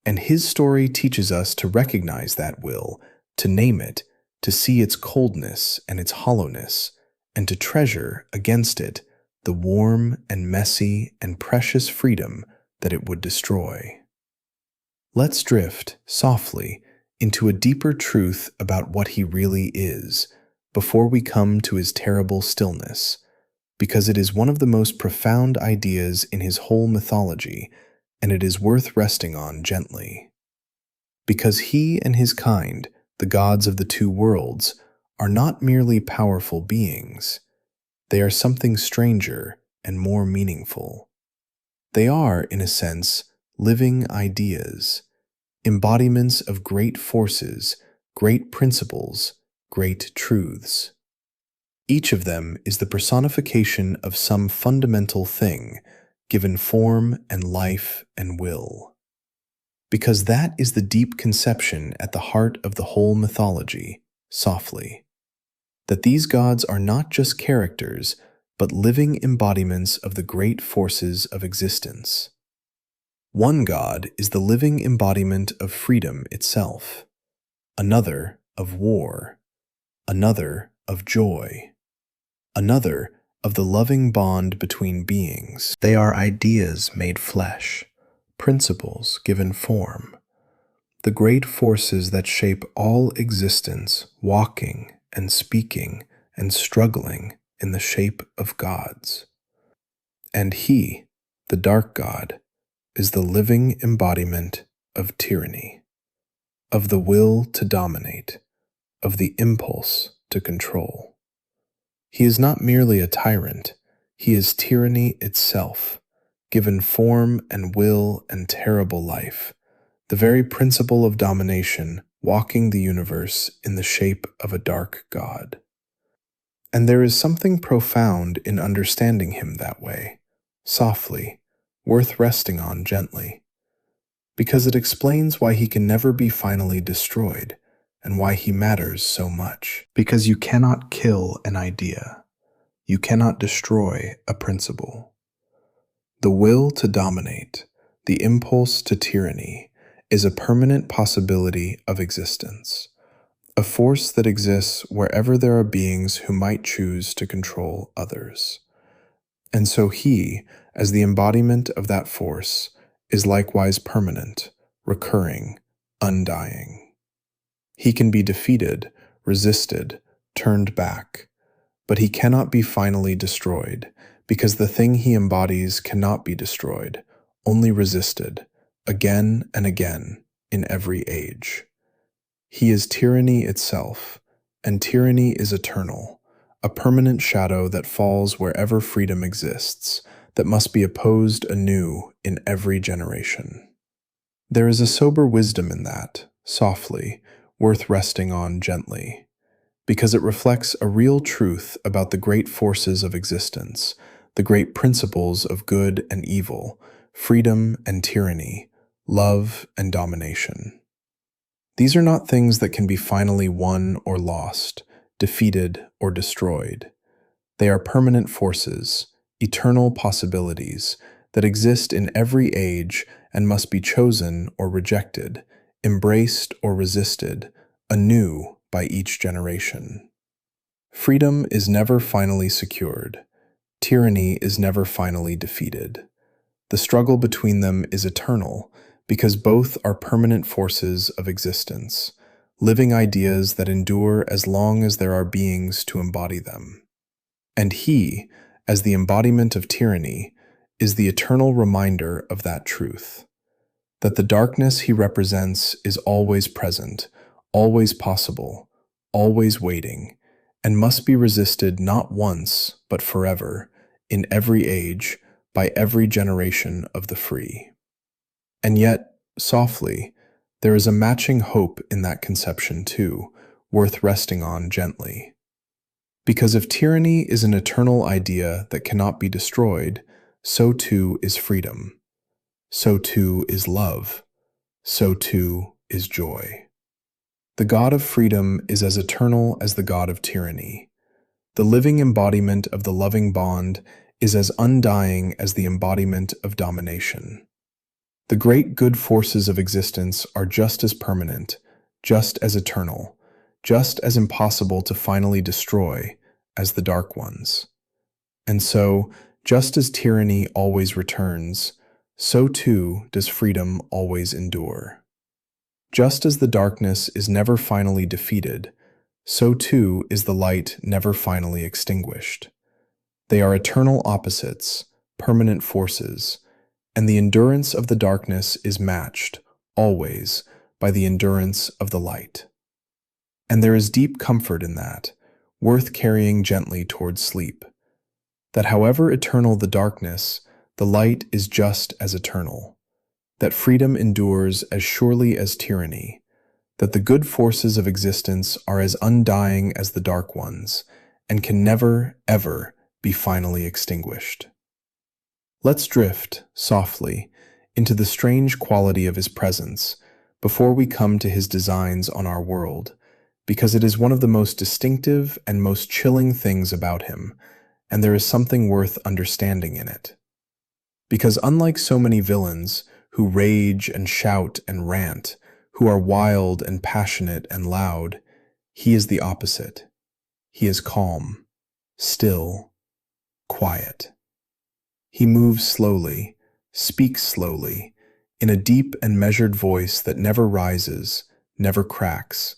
And his story teaches us to recognize that will, to name it, to see its coldness and its hollowness, and to treasure against it the warm and messy and precious freedom that it would destroy. Let's drift, softly, into a deeper truth about what he really is before we come to his terrible stillness, because it is one of the most profound ideas in his whole mythology, and it is worth resting on gently. Because he and his kind, the gods of the two worlds, are not merely powerful beings. They are something stranger and more meaningful. They are, in a sense, living ideas, embodiments of great forces, great principles, great truths. Each of them is the personification of some fundamental thing, given form and life and will. Because that is the deep conception at the heart of the whole mythology, softly. That these gods are not just characters, but living embodiments of the great forces of existence. One god is the living embodiment of freedom itself, another of war, another of joy, another of the loving bond between beings. They are ideas made flesh, principles given form, the great forces that shape all existence, walking and speaking and struggling in the shape of gods. And he, the dark god, is the living embodiment of tyranny, of the will to dominate, of the impulse to control. He is not merely a tyrant, he is tyranny itself, given form and will and terrible life, the very principle of domination walking the universe in the shape of a dark god. And there is something profound in understanding him that way, softly, worth resting on gently, because it explains why he can never be finally destroyed and why he matters so much. Because you cannot kill an idea. You cannot destroy a principle. The will to dominate, the impulse to tyranny, is a permanent possibility of existence, a force that exists wherever there are beings who might choose to control others. And so he, as the embodiment of that force, is likewise permanent, recurring, undying. He can be defeated, resisted, turned back, but he cannot be finally destroyed, because the thing he embodies cannot be destroyed, only resisted, again and again, in every age. He is tyranny itself, and tyranny is eternal, a permanent shadow that falls wherever freedom exists, that must be opposed anew in every generation. There is a sober wisdom in that, softly, worth resting on gently, because it reflects a real truth about the great forces of existence, the great principles of good and evil, freedom and tyranny, love and domination. These are not things that can be finally won or lost, defeated or destroyed. They are permanent forces, eternal possibilities that exist in every age and must be chosen or rejected, embraced or resisted, anew by each generation. Freedom is never finally secured. Tyranny is never finally defeated. The struggle between them is eternal because both are permanent forces of existence, living ideas that endure as long as there are beings to embody them. And he, as the embodiment of tyranny, is the eternal reminder of that truth, that the darkness he represents is always present, always possible, always waiting, and must be resisted not once, but forever, in every age, by every generation of the free. And yet, softly, there is a matching hope in that conception too, worth resting on gently. Because if tyranny is an eternal idea that cannot be destroyed, so too is freedom. So too is love. So too is joy. The God of freedom is as eternal as the God of tyranny. The living embodiment of the loving bond is as undying as the embodiment of domination. The great good forces of existence are just as permanent, just as eternal, just as impossible to finally destroy as the dark ones. And so, just as tyranny always returns, so too does freedom always endure. Just as the darkness is never finally defeated, so too is the light never finally extinguished. They are eternal opposites, permanent forces, and the endurance of the darkness is matched, always, by the endurance of the light. And there is deep comfort in that, worth carrying gently towards sleep, that however eternal the darkness, the light is just as eternal, that freedom endures as surely as tyranny, that the good forces of existence are as undying as the dark ones, and can never, ever be finally extinguished. Let's drift, softly, into the strange quality of his presence before we come to his designs on our world, because it is one of the most distinctive and most chilling things about him, and there is something worth understanding in it. Because unlike so many villains who rage and shout and rant, who are wild and passionate and loud, he is the opposite. He is calm, still, quiet. He moves slowly, speaks slowly, in a deep and measured voice that never rises, never cracks,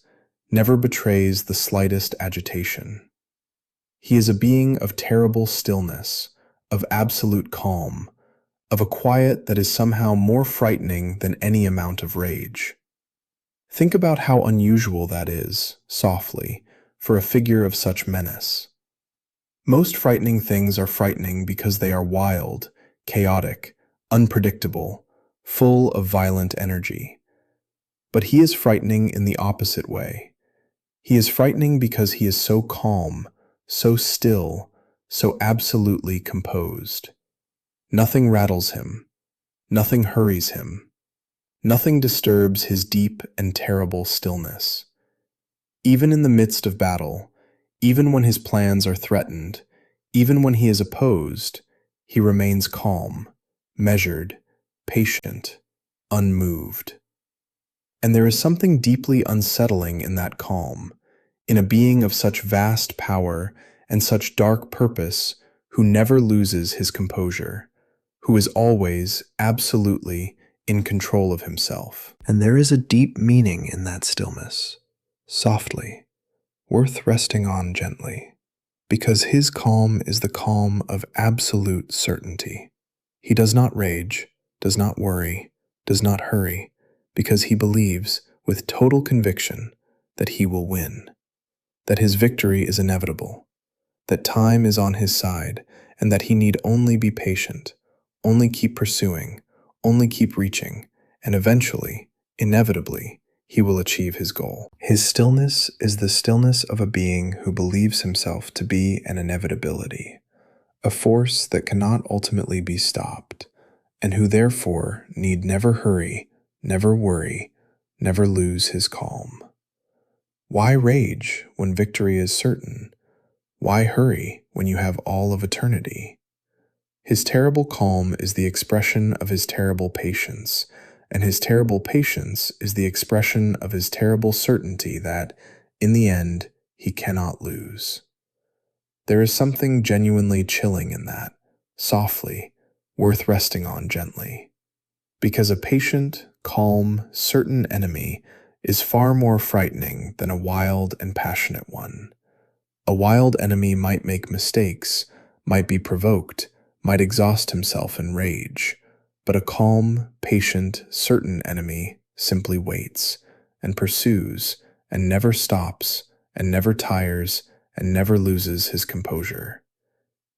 never betrays the slightest agitation. He is a being of terrible stillness, of absolute calm, of a quiet that is somehow more frightening than any amount of rage. Think about how unusual that is, softly, for a figure of such menace. Most frightening things are frightening because they are wild, chaotic, unpredictable, full of violent energy. But he is frightening in the opposite way. He is frightening because he is so calm, so still, so absolutely composed. Nothing rattles him. Nothing hurries him. Nothing disturbs his deep and terrible stillness. Even in the midst of battle, even when his plans are threatened, even when he is opposed, he remains calm, measured, patient, unmoved. And there is something deeply unsettling in that calm, in a being of such vast power and such dark purpose who never loses his composure, who is always, absolutely, in control of himself. And there is a deep meaning in that stillness, softly, worth resting on gently, because his calm is the calm of absolute certainty. He does not rage, does not worry, does not hurry, because he believes with total conviction that he will win, that his victory is inevitable, that time is on his side, and that he need only be patient, only keep pursuing, only keep reaching, and eventually, inevitably, he will achieve his goal. His stillness is the stillness of a being who believes himself to be an inevitability, a force that cannot ultimately be stopped, and who therefore need never hurry, never worry, never lose his calm. Why rage when victory is certain? Why hurry when you have all of eternity? His terrible calm is the expression of his terrible patience, and his terrible patience is the expression of his terrible certainty that, in the end, he cannot lose. There is something genuinely chilling in that, softly, worth resting on gently. Because a patient, calm, certain enemy is far more frightening than a wild and passionate one. A wild enemy might make mistakes, might be provoked, might exhaust himself in rage, but a calm, patient, certain enemy simply waits, and pursues, and never stops, and never tires, and never loses his composure.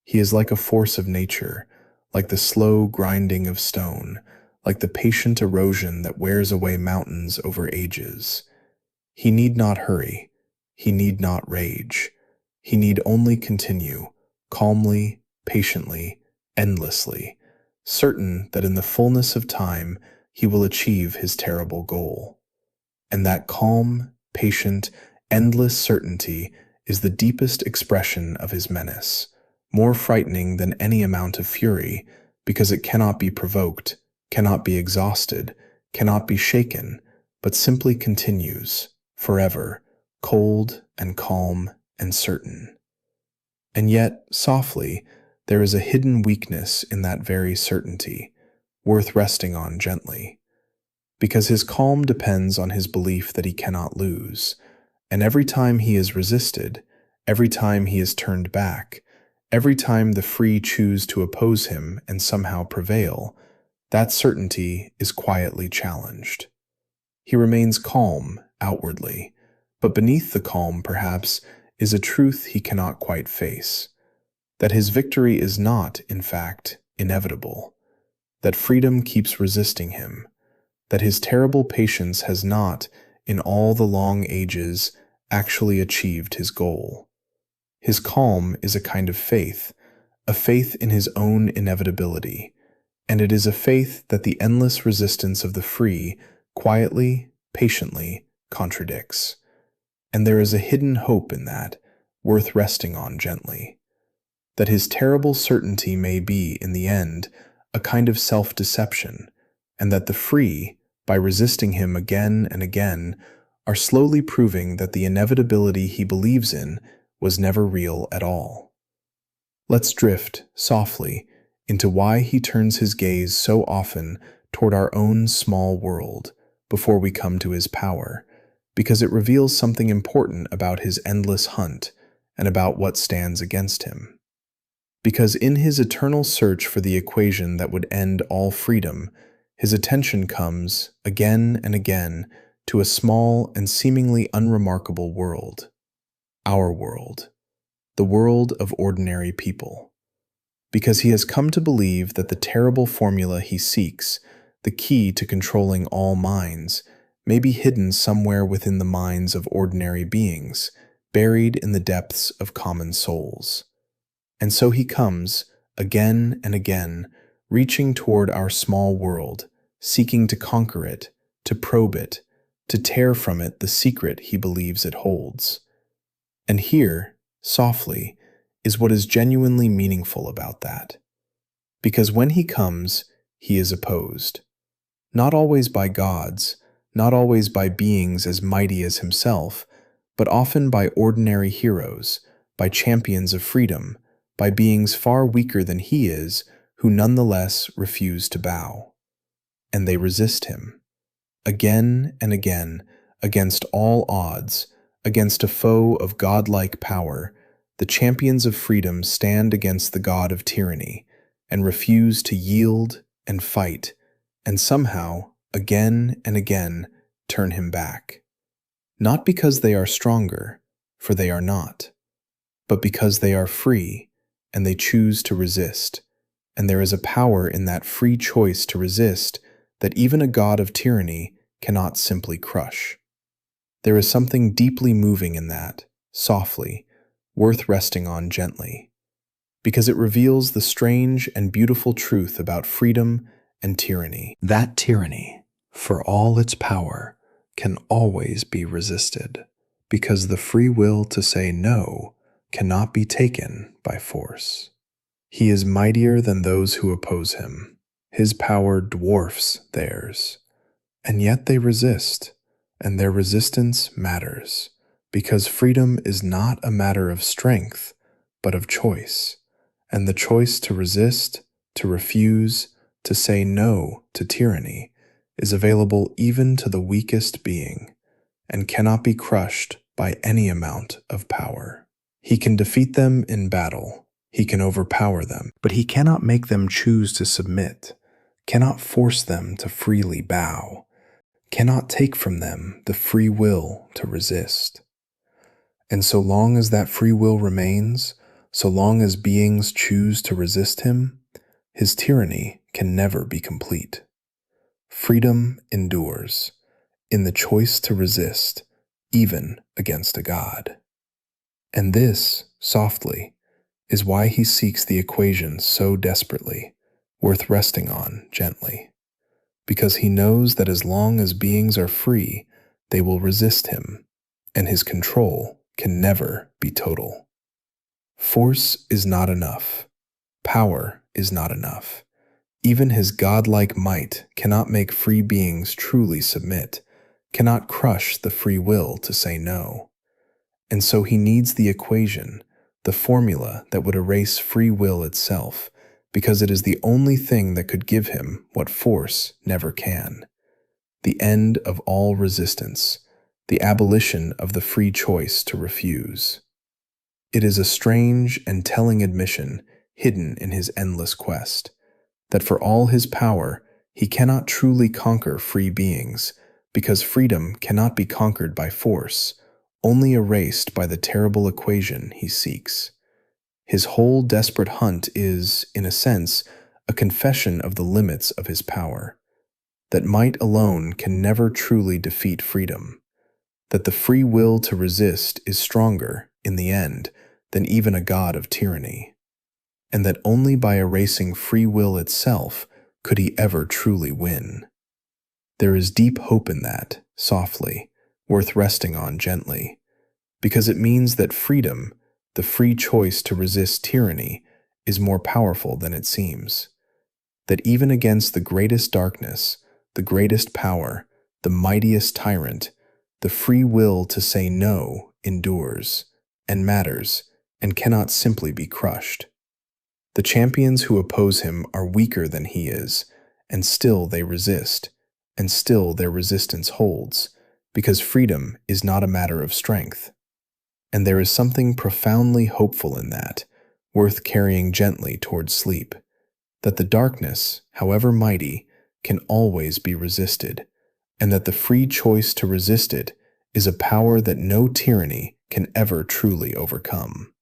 He is like a force of nature, like the slow grinding of stone, like the patient erosion that wears away mountains over ages. He need not hurry, he need not rage, he need only continue, calmly, patiently, endlessly, certain that in the fullness of time he will achieve his terrible goal. And that calm, patient, endless certainty is the deepest expression of his menace, more frightening than any amount of fury, because it cannot be provoked, cannot be exhausted, cannot be shaken, but simply continues, forever, cold and calm and certain. And yet, softly, there is a hidden weakness in that very certainty, worth resting on gently, because his calm depends on his belief that he cannot lose, and every time he is resisted, every time he is turned back, every time the free choose to oppose him and somehow prevail, that certainty is quietly challenged. He remains calm outwardly, but beneath the calm, perhaps, is a truth he cannot quite face, that his victory is not, in fact, inevitable, that freedom keeps resisting him, that his terrible patience has not, in all the long ages, actually achieved his goal. His calm is a kind of faith, a faith in his own inevitability, and it is a faith that the endless resistance of the free quietly, patiently contradicts. And there is a hidden hope in that, worth resting on gently, that his terrible certainty may be, in the end, a kind of self-deception, and that the free, by resisting him again and again, are slowly proving that the inevitability he believes in was never real at all. Let's drift, softly, into why he turns his gaze so often toward our own small world before we come to his power, because it reveals something important about his endless hunt and about what stands against him. Because in his eternal search for the equation that would end all freedom, his attention comes, again and again, to a small and seemingly unremarkable world. Our world. The world of ordinary people. Because he has come to believe that the terrible formula he seeks, the key to controlling all minds, may be hidden somewhere within the minds of ordinary beings, buried in the depths of common souls. And so he comes, again and again, reaching toward our small world, seeking to conquer it, to probe it, to tear from it the secret he believes it holds. And here, softly, is what is genuinely meaningful about that. Because when he comes, he is opposed. Not always by gods, not always by beings as mighty as himself, but often by ordinary heroes, by champions of freedom, by beings far weaker than he is, who nonetheless refuse to bow. And they resist him. Again and again, against all odds, against a foe of godlike power, the champions of freedom stand against the god of tyranny, and refuse to yield and fight, and somehow, again and again, turn him back. Not because they are stronger, for they are not, but because they are free, and they choose to resist, and there is a power in that free choice to resist that even a god of tyranny cannot simply crush. There is something deeply moving in that, softly, worth resting on gently, because it reveals the strange and beautiful truth about freedom and tyranny. That tyranny, for all its power, can always be resisted, because the free will to say no cannot be taken by force. He is mightier than those who oppose him. His power dwarfs theirs. And yet they resist, and their resistance matters, because freedom is not a matter of strength, but of choice, and the choice to resist, to refuse, to say no to tyranny is available even to the weakest being, and cannot be crushed by any amount of power. He can defeat them in battle, he can overpower them, but he cannot make them choose to submit, cannot force them to freely bow, cannot take from them the free will to resist. And so long as that free will remains, so long as beings choose to resist him, his tyranny can never be complete. Freedom endures in the choice to resist, even against a god. And this, softly, is why he seeks the equation so desperately, worth resting on gently. Because he knows that as long as beings are free, they will resist him, and his control can never be total. Force is not enough. Power is not enough. Even his godlike might cannot make free beings truly submit, cannot crush the free will to say no. And so he needs the equation, the formula that would erase free will itself, because it is the only thing that could give him what force never can: the end of all resistance, the abolition of the free choice to refuse. It is a strange and telling admission hidden in his endless quest, that for all his power, he cannot truly conquer free beings, because freedom cannot be conquered by force, only erased by the terrible equation he seeks. His whole desperate hunt is, in a sense, a confession of the limits of his power, that might alone can never truly defeat freedom, that the free will to resist is stronger, in the end, than even a god of tyranny, and that only by erasing free will itself could he ever truly win. There is deep hope in that, softly, worth resting on gently, because it means that freedom, the free choice to resist tyranny, is more powerful than it seems. That even against the greatest darkness, the greatest power, the mightiest tyrant, the free will to say no endures, and matters, and cannot simply be crushed. The champions who oppose him are weaker than he is, and still they resist, and still their resistance holds, because freedom is not a matter of strength. And there is something profoundly hopeful in that, worth carrying gently towards sleep, that the darkness, however mighty, can always be resisted, and that the free choice to resist it is a power that no tyranny can ever truly overcome.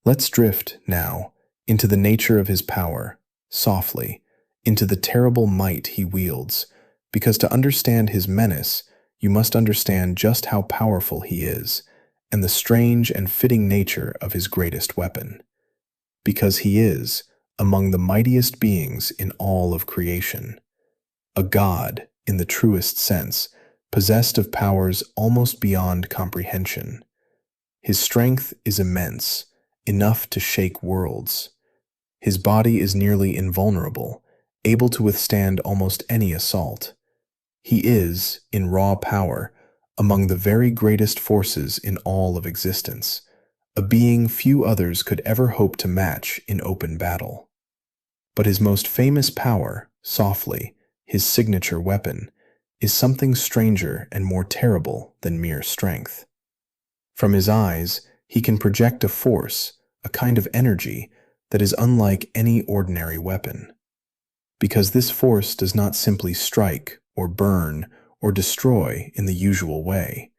Let's drift, now, into the nature of his power, softly, into the terrible might he wields, because to understand his menace, you must understand just how powerful he is, and the strange and fitting nature of his greatest weapon. Because he is, among the mightiest beings in all of creation, a god in the truest sense, possessed of powers almost beyond comprehension. His strength is immense, enough to shake worlds. His body is nearly invulnerable, able to withstand almost any assault. He is, in raw power, among the very greatest forces in all of existence, a being few others could ever hope to match in open battle. But his most famous power, softly, his signature weapon, is something stranger and more terrible than mere strength. From his eyes, he can project a force, a kind of energy, that is unlike any ordinary weapon. Because this force does not simply strike, or burn, or destroy in the usual way.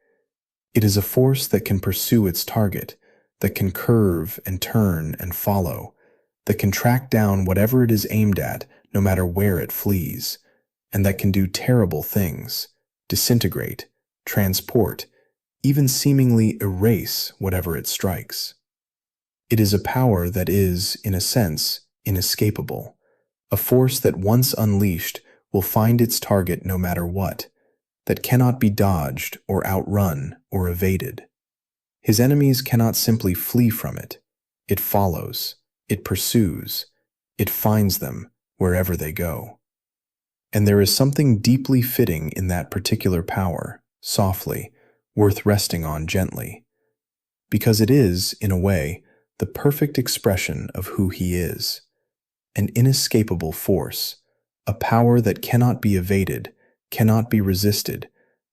It is a force that can pursue its target, that can curve and turn and follow, that can track down whatever it is aimed at, no matter where it flees, and that can do terrible things, disintegrate, transport, even seemingly erase whatever it strikes. It is a power that is, in a sense, inescapable, a force that once unleashed will find its target no matter what, that cannot be dodged or outrun or evaded. His enemies cannot simply flee from it. It follows, it pursues, it finds them wherever they go. And there is something deeply fitting in that particular power, softly, worth resting on gently, because it is, in a way, the perfect expression of who he is, an inescapable force, a power that cannot be evaded, cannot be resisted,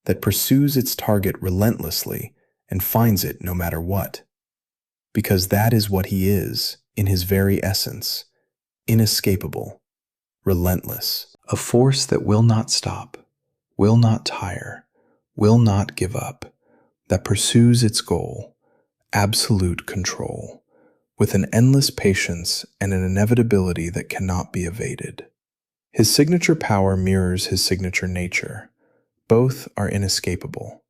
that pursues its target relentlessly and finds it no matter what. Because that is what he is, in his very essence, inescapable, relentless, a force that will not stop, will not tire, will not give up, that pursues its goal, absolute control, with an endless patience and an inevitability that cannot be evaded. His signature power mirrors his signature nature. Both are inescapable.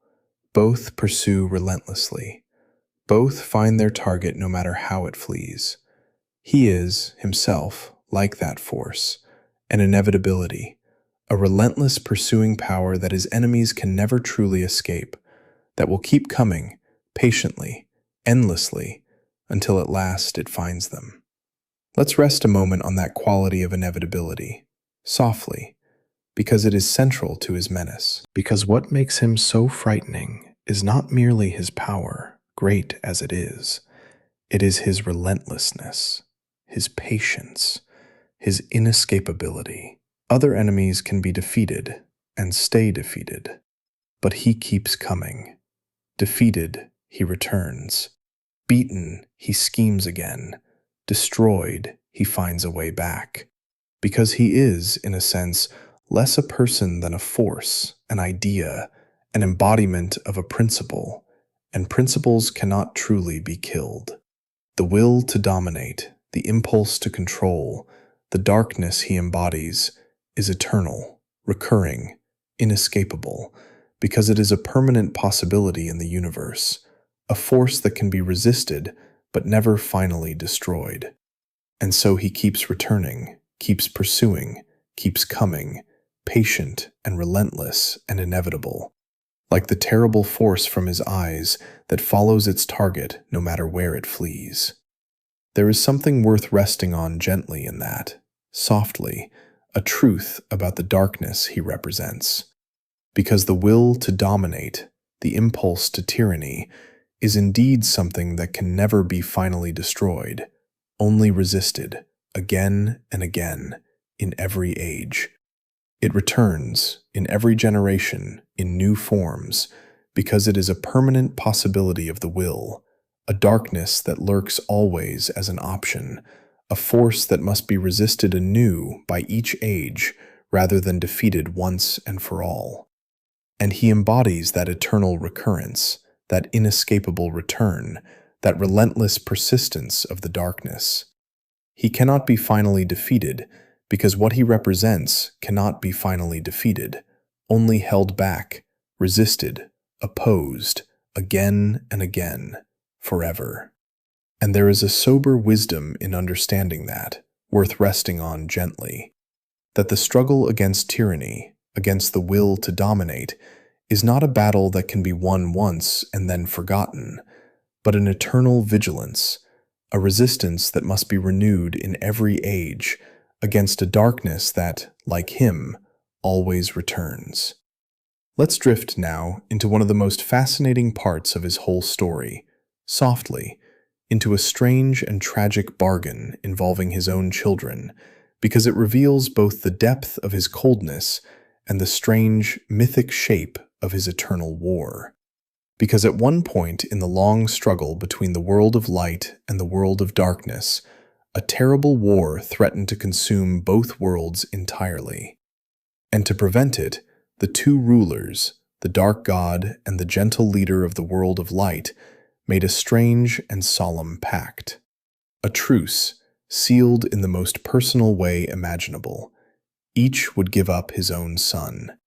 Both pursue relentlessly. Both find their target no matter how it flees. He is, himself, like that force, an inevitability, a relentless pursuing power that his enemies can never truly escape, that will keep coming, patiently, endlessly, until at last it finds them. Let's rest a moment on that quality of inevitability, softly, because it is central to his menace. Because what makes him so frightening is not merely his power, great as it is his relentlessness, his patience, his inescapability. Other enemies can be defeated and stay defeated, but he keeps coming. Defeated, he returns. Beaten, he schemes again. Destroyed, he finds a way back. Because he is, in a sense, less a person than a force, an idea, an embodiment of a principle, and principles cannot truly be killed. The will to dominate, the impulse to control, the darkness he embodies, is eternal, recurring, inescapable, because it is a permanent possibility in the universe, a force that can be resisted but never finally destroyed. And so he keeps returning, keeps pursuing, keeps coming, patient and relentless and inevitable, like the terrible force from his eyes that follows its target no matter where it flees. There is something worth resting on gently in that, softly, a truth about the darkness he represents. Because the will to dominate, the impulse to tyranny, is indeed something that can never be finally destroyed, only resisted, again and again, in every age. It returns, in every generation, in new forms, because it is a permanent possibility of the will, a darkness that lurks always as an option, a force that must be resisted anew by each age rather than defeated once and for all. And he embodies that eternal recurrence, that inescapable return, that relentless persistence of the darkness. He cannot be finally defeated because what he represents cannot be finally defeated, only held back, resisted, opposed, again and again, forever. And there is a sober wisdom in understanding that, worth resting on gently, that the struggle against tyranny, against the will to dominate, is not a battle that can be won once and then forgotten, but an eternal vigilance, a resistance that must be renewed in every age against a darkness that, like him, always returns. Let's drift now into one of the most fascinating parts of his whole story, softly, into a strange and tragic bargain involving his own children, because it reveals both the depth of his coldness and the strange, mythic shape of his eternal war. Because at one point in the long struggle between the world of light and the world of darkness, a terrible war threatened to consume both worlds entirely. And to prevent it, the two rulers, the dark god and the gentle leader of the world of light, made a strange and solemn pact. A truce, sealed in the most personal way imaginable. Each would give up his own son.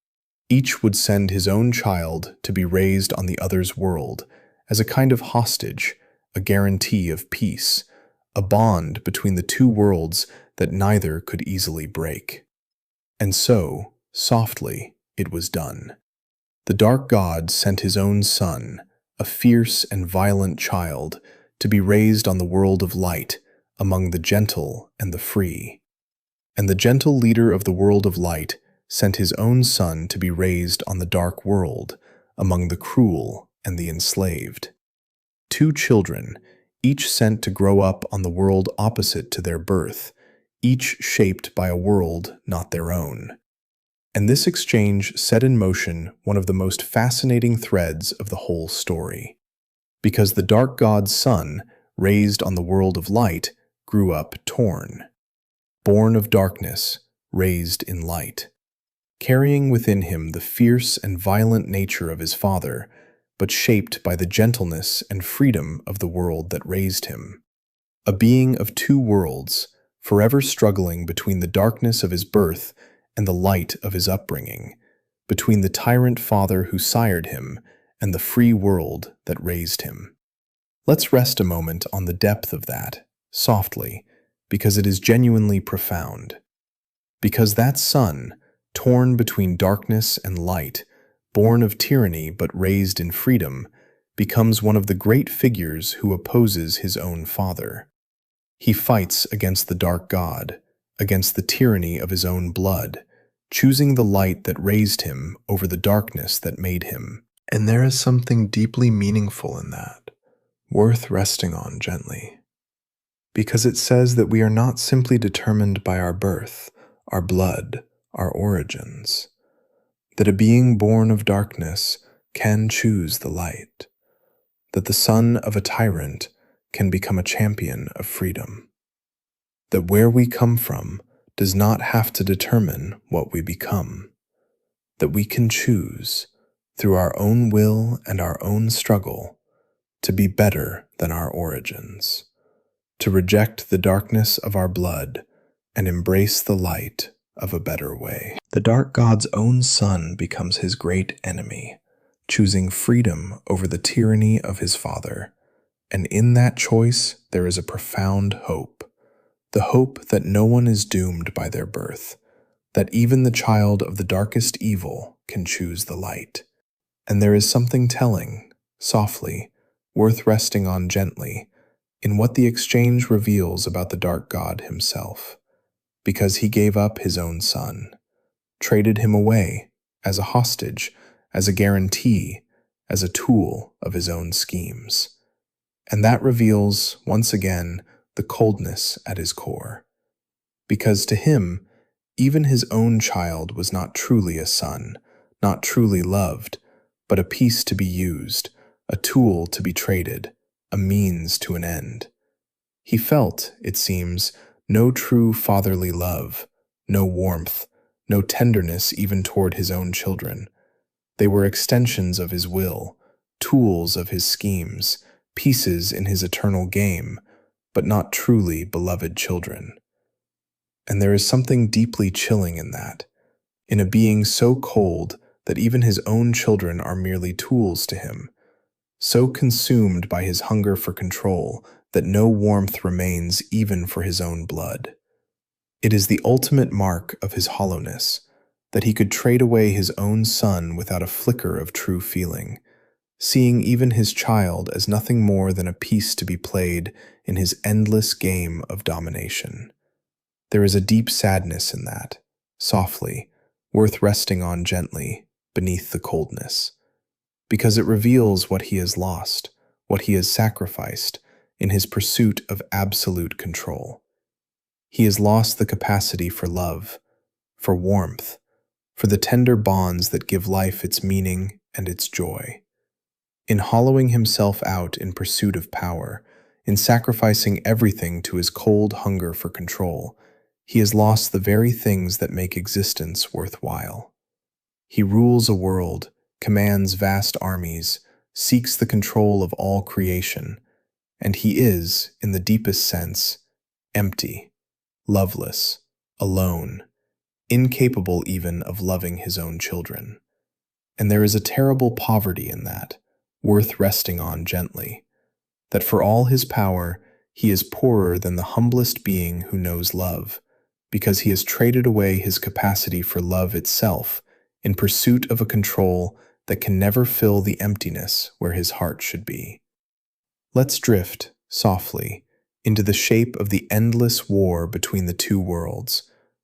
Each would send his own child to be raised on the other's world as a kind of hostage, a guarantee of peace, a bond between the two worlds that neither could easily break. And so, softly, it was done. The dark god sent his own son, a fierce and violent child, to be raised on the world of light, among the gentle and the free. And the gentle leader of the world of light sent his own son to be raised on the dark world, among the cruel and the enslaved. Two children, each sent to grow up on the world opposite to their birth, each shaped by a world not their own. And this exchange set in motion one of the most fascinating threads of the whole story. Because the dark god's son, raised on the world of light, grew up torn. Born of darkness, raised in light. Carrying within him the fierce and violent nature of his father, but shaped by the gentleness and freedom of the world that raised him. A being of two worlds, forever struggling between the darkness of his birth and the light of his upbringing, between the tyrant father who sired him and the free world that raised him. Let's rest a moment on the depth of that, softly, because it is genuinely profound. Because that son, torn between darkness and light, born of tyranny but raised in freedom, becomes one of the great figures who opposes his own father. He fights against the dark god, against the tyranny of his own blood, choosing the light that raised him over the darkness that made him. And there is something deeply meaningful in that. worth resting on gently, because it says that we are not simply determined by our birth, our blood, our origins, that a being born of darkness can choose the light, that the son of a tyrant can become a champion of freedom, that where we come from does not have to determine what we become, that we can choose, through our own will and our own struggle, to be better than our origins, to reject the darkness of our blood and embrace the light of a better way. The dark god's own son becomes his great enemy, choosing freedom over the tyranny of his father. And in that choice, there is a profound hope. The hope that no one is doomed by their birth, that even the child of the darkest evil can choose the light. And there is something telling, softly, worth resting on gently, in what the exchange reveals about the dark god himself, because he gave up his own son, traded him away as a hostage, as a guarantee, as a tool of his own schemes. And that reveals, once again, the coldness at his core. Because to him, even his own child was not truly a son, not truly loved, but a piece to be used, a tool to be traded, a means to an end. He felt, it seems, no true fatherly love, no warmth, no tenderness even toward his own children. They were extensions of his will, tools of his schemes, pieces in his eternal game, but not truly beloved children. And there is something deeply chilling in that, in a being so cold that even his own children are merely tools to him, so consumed by his hunger for control that no warmth remains even for his own blood. It is the ultimate mark of his hollowness, that he could trade away his own son without a flicker of true feeling, seeing even his child as nothing more than a piece to be played in his endless game of domination. There is a deep sadness in that, softly, worth resting on gently, beneath the coldness, because it reveals what he has lost, what he has sacrificed, in his pursuit of absolute control. He has lost the capacity for love, for warmth, for the tender bonds that give life its meaning and its joy. In hollowing himself out in pursuit of power, in sacrificing everything to his cold hunger for control, he has lost the very things that make existence worthwhile. He rules a world, commands vast armies, seeks the control of all creation, and he is, in the deepest sense, empty, loveless, alone, incapable even of loving his own children. And there is a terrible poverty in that, worth resting on gently, that for all his power, he is poorer than the humblest being who knows love, because he has traded away his capacity for love itself in pursuit of a control that can never fill the emptiness where his heart should be. Let's drift, softly, into the shape of the endless war between the two worlds,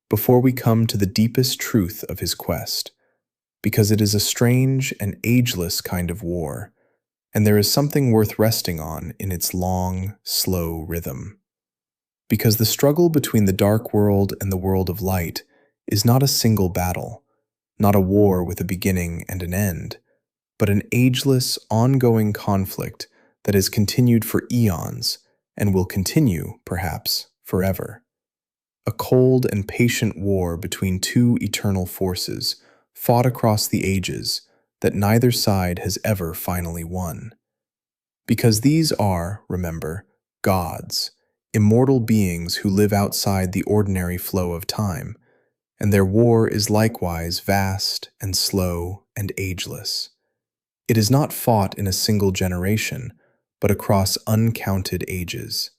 before we come to the deepest truth of his quest, because it is a strange and ageless kind of war, and there is something worth resting on in its long, slow rhythm. Because the struggle between the dark world and the world of light is not a single battle, not a war with a beginning and an end, but an ageless, ongoing conflict that has continued for eons and will continue, perhaps, forever. A cold and patient war between two eternal forces, fought across the ages, that neither side has ever finally won. Because these are, remember, gods, immortal beings who live outside the ordinary flow of time, and their war is likewise vast and slow and ageless. It is not fought in a single generation, but across uncounted ages.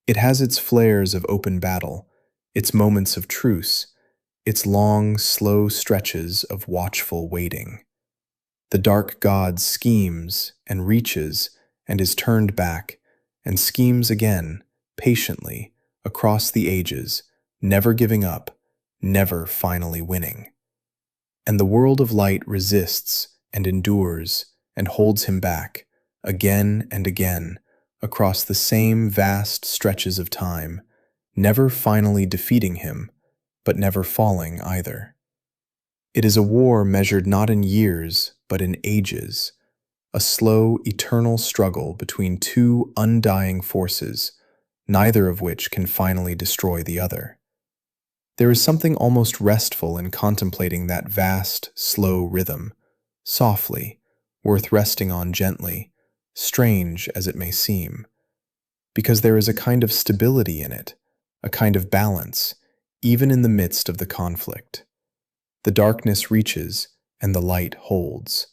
It has its flares of open battle, its moments of truce, its long, slow stretches of watchful waiting. The dark god schemes and reaches and is turned back, and schemes again, patiently, across the ages, never giving up, never finally winning. And the world of light resists and endures and holds him back, again and again, across the same vast stretches of time, never finally defeating him, but never falling either. It is a war measured not in years, but in ages, a slow, eternal struggle between two undying forces, neither of which can finally destroy the other. There is something almost restful in contemplating that vast, slow rhythm, softly, worth resting on gently, strange as it may seem, because there is a kind of stability in it, a kind of balance, even in the midst of the conflict. The darkness reaches, and the light holds.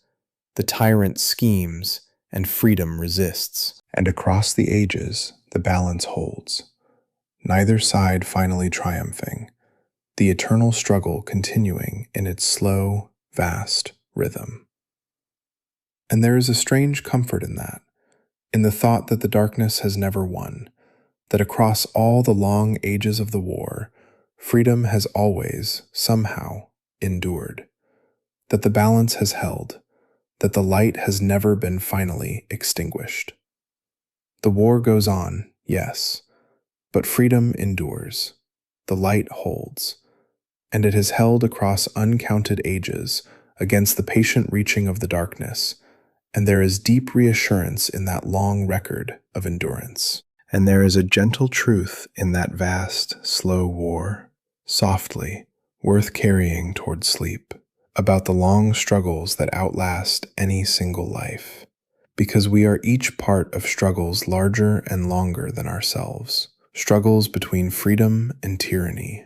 The tyrant schemes, and freedom resists. And across the ages, the balance holds. Neither side finally triumphing, the eternal struggle continuing in its slow, vast rhythm. And there is a strange comfort in that, in the thought that the darkness has never won, that across all the long ages of the war, freedom has always, somehow, endured, that the balance has held, that the light has never been finally extinguished. The war goes on, yes, but freedom endures, the light holds, and it has held across uncounted ages against the patient reaching of the darkness, and there is deep reassurance in that long record of endurance. And there is a gentle truth in that vast, slow war, softly, worth carrying toward sleep, about the long struggles that outlast any single life, because we are each part of struggles larger and longer than ourselves, struggles between freedom and tyranny,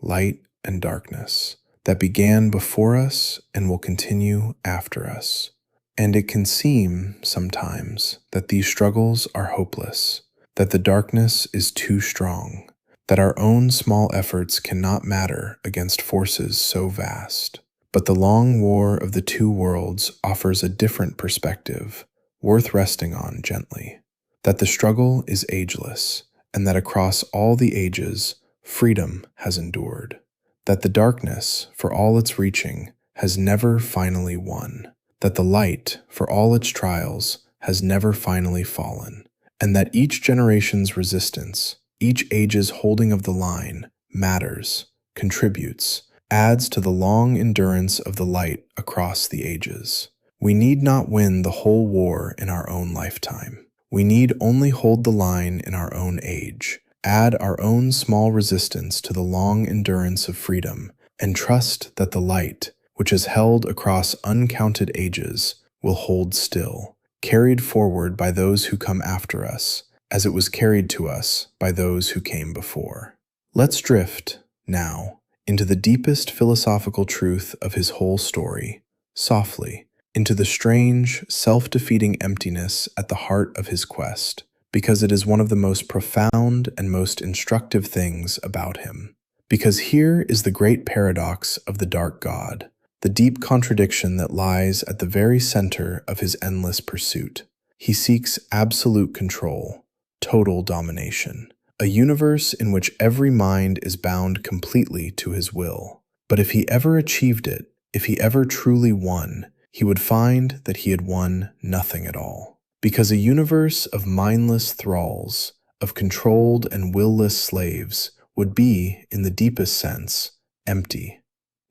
light and darkness, that began before us and will continue after us. And it can seem, sometimes, that these struggles are hopeless, that the darkness is too strong, that our own small efforts cannot matter against forces so vast. But the long war of the two worlds offers a different perspective, worth resting on gently, that the struggle is ageless, and that across all the ages, freedom has endured, that the darkness, for all its reaching, has never finally won, that the light, for all its trials, has never finally fallen, and that each generation's resistance, each age's holding of the line, matters, contributes, adds to the long endurance of the light across the ages. We need not win the whole war in our own lifetime. We need only hold the line in our own age, add our own small resistance to the long endurance of freedom, and trust that the light, which has held across uncounted ages, will hold still, carried forward by those who come after us, as it was carried to us by those who came before. Let's drift, now, into the deepest philosophical truth of his whole story, softly, into the strange, self-defeating emptiness at the heart of his quest, because it is one of the most profound and most instructive things about him. Because here is the great paradox of the dark god, the deep contradiction that lies at the very center of his endless pursuit. He seeks absolute control, total domination, a universe in which every mind is bound completely to his will. But if he ever achieved it, if he ever truly won, he would find that he had won nothing at all. Because a universe of mindless thralls, of controlled and will-less slaves, would be, in the deepest sense, empty,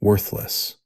worthless,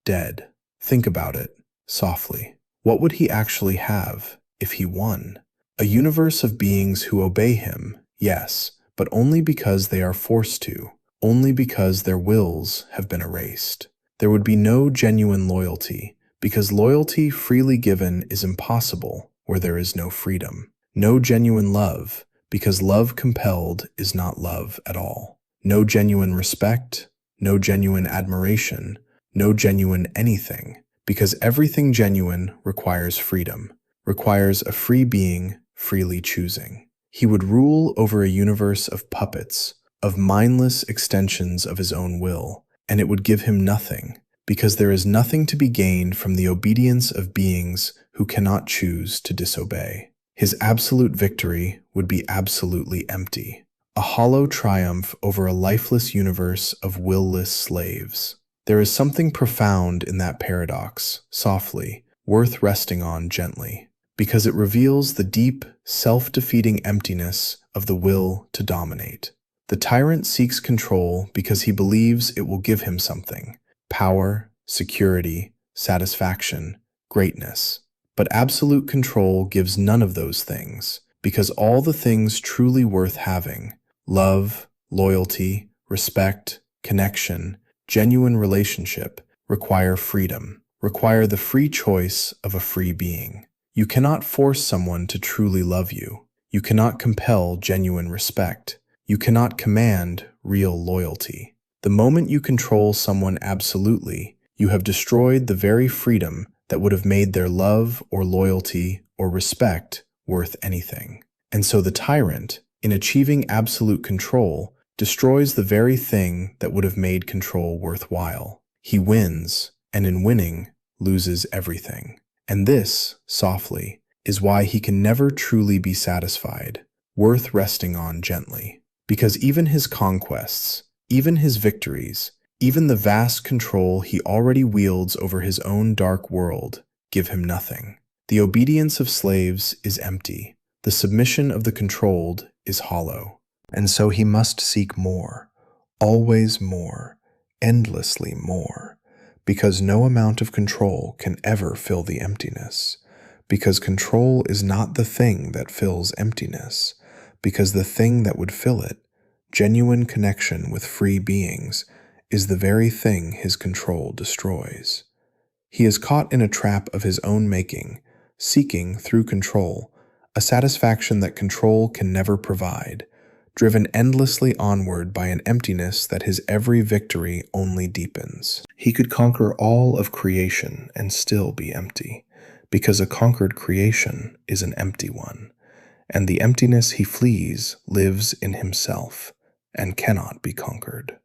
dead. Think about it, softly. What would he actually have if he won? A universe of beings who obey him, yes, but only because they are forced to, only because their wills have been erased. There would be no genuine loyalty, because loyalty freely given is impossible where there is no freedom. No genuine love, because love compelled is not love at all. No genuine respect, no genuine admiration, no genuine anything, because everything genuine requires freedom, requires a free being freely choosing. He would rule over a universe of puppets, of mindless extensions of his own will, and it would give him nothing, because there is nothing to be gained from the obedience of beings who cannot choose to disobey. His absolute victory would be absolutely empty, a hollow triumph over a lifeless universe of will-less slaves. There is something profound in that paradox, softly, worth resting on gently, because it reveals the deep, self-defeating emptiness of the will to dominate. The tyrant seeks control because he believes it will give him something: power, security, satisfaction, greatness. But absolute control gives none of those things, because all the things truly worth having, love, loyalty, respect, connection, genuine relationship, require freedom, require the free choice of a free being. You cannot force someone to truly love you. You cannot compel genuine respect. You cannot command real loyalty. The moment you control someone absolutely, you have destroyed the very freedom that would have made their love or loyalty or respect worth anything. And so the tyrant, in achieving absolute control, destroys the very thing that would have made control worthwhile. He wins, and in winning, loses everything. And this, softly, is why he can never truly be satisfied, worth resting on gently. Because even his conquests, even his victories, even the vast control he already wields over his own dark world give him nothing. The obedience of slaves is empty. The submission of the controlled is hollow. And so he must seek more, always more, endlessly more, because no amount of control can ever fill the emptiness. Because control is not the thing that fills emptiness, because the thing that would fill it, genuine connection with free beings, is the very thing his control destroys. He is caught in a trap of his own making, seeking, through control, a satisfaction that control can never provide, driven endlessly onward by an emptiness that his every victory only deepens. He could conquer all of creation and still be empty, because a conquered creation is an empty one, and the emptiness he flees lives in himself and cannot be conquered.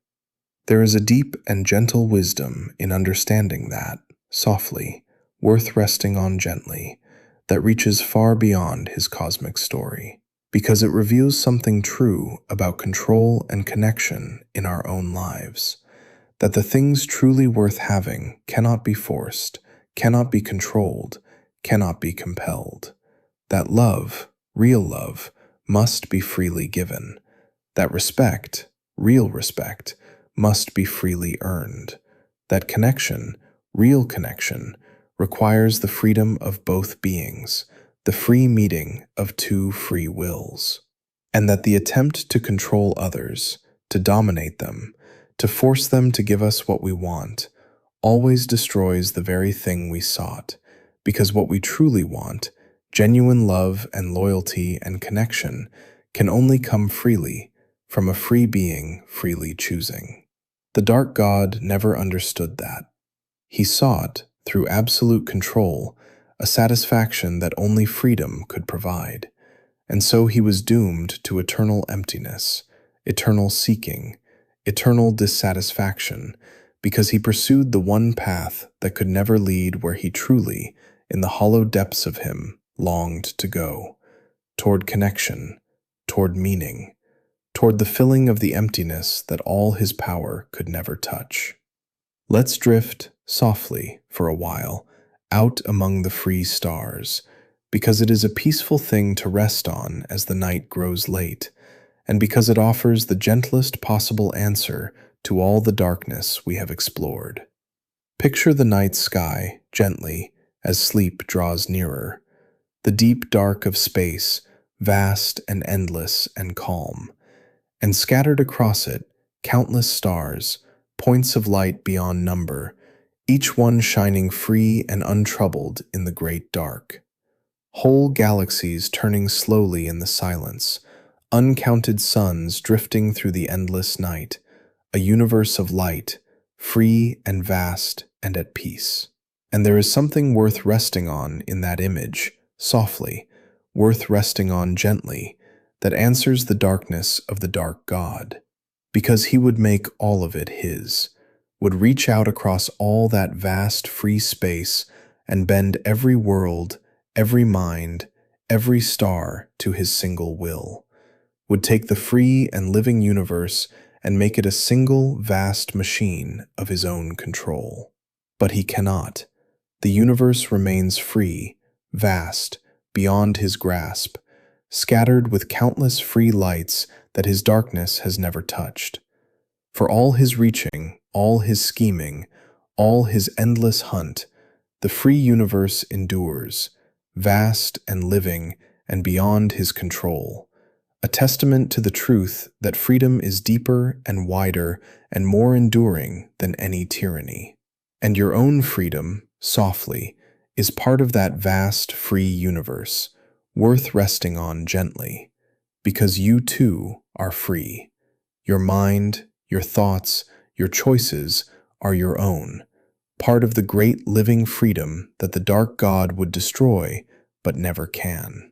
There is a deep and gentle wisdom in understanding that, softly, worth resting on gently, that reaches far beyond his cosmic story, because it reveals something true about control and connection in our own lives, that the things truly worth having cannot be forced, cannot be controlled, cannot be compelled, that love, real love, must be freely given, that respect, real respect, must be freely earned, that connection, real connection, requires the freedom of both beings, the free meeting of two free wills, and that the attempt to control others, to dominate them, to force them to give us what we want, always destroys the very thing we sought, because what we truly want, genuine love and loyalty and connection, can only come freely, from a free being freely choosing. The Dark God never understood that. He sought, through absolute control, a satisfaction that only freedom could provide, and so he was doomed to eternal emptiness, eternal seeking, eternal dissatisfaction, because he pursued the one path that could never lead where he truly, in the hollow depths of him, longed to go, toward connection, toward meaning, toward the filling of the emptiness that all his power could never touch. Let's drift, softly, for a while, out among the free stars, because it is a peaceful thing to rest on as the night grows late, and because it offers the gentlest possible answer to all the darkness we have explored. Picture the night sky, gently, as sleep draws nearer, the deep dark of space, vast and endless and calm, and scattered across it, countless stars, points of light beyond number, each one shining free and untroubled in the great dark. Whole galaxies turning slowly in the silence, uncounted suns drifting through the endless night, a universe of light, free and vast and at peace. And there is something worth resting on in that image, softly, worth resting on gently, that answers the darkness of the Dark God, because he would make all of it his, would reach out across all that vast free space and bend every world, every mind, every star to his single will, would take the free and living universe and make it a single vast machine of his own control. But he cannot. The universe remains free, vast, beyond his grasp, scattered with countless free lights that his darkness has never touched. For all his reaching, all his scheming, all his endless hunt, the free universe endures, vast and living and beyond his control, a testament to the truth that freedom is deeper and wider and more enduring than any tyranny. And your own freedom, softly, is part of that vast, free universe, worth resting on gently, because you too are free. Your mind, your thoughts, your choices are your own, part of the great living freedom that the dark god would destroy but never can.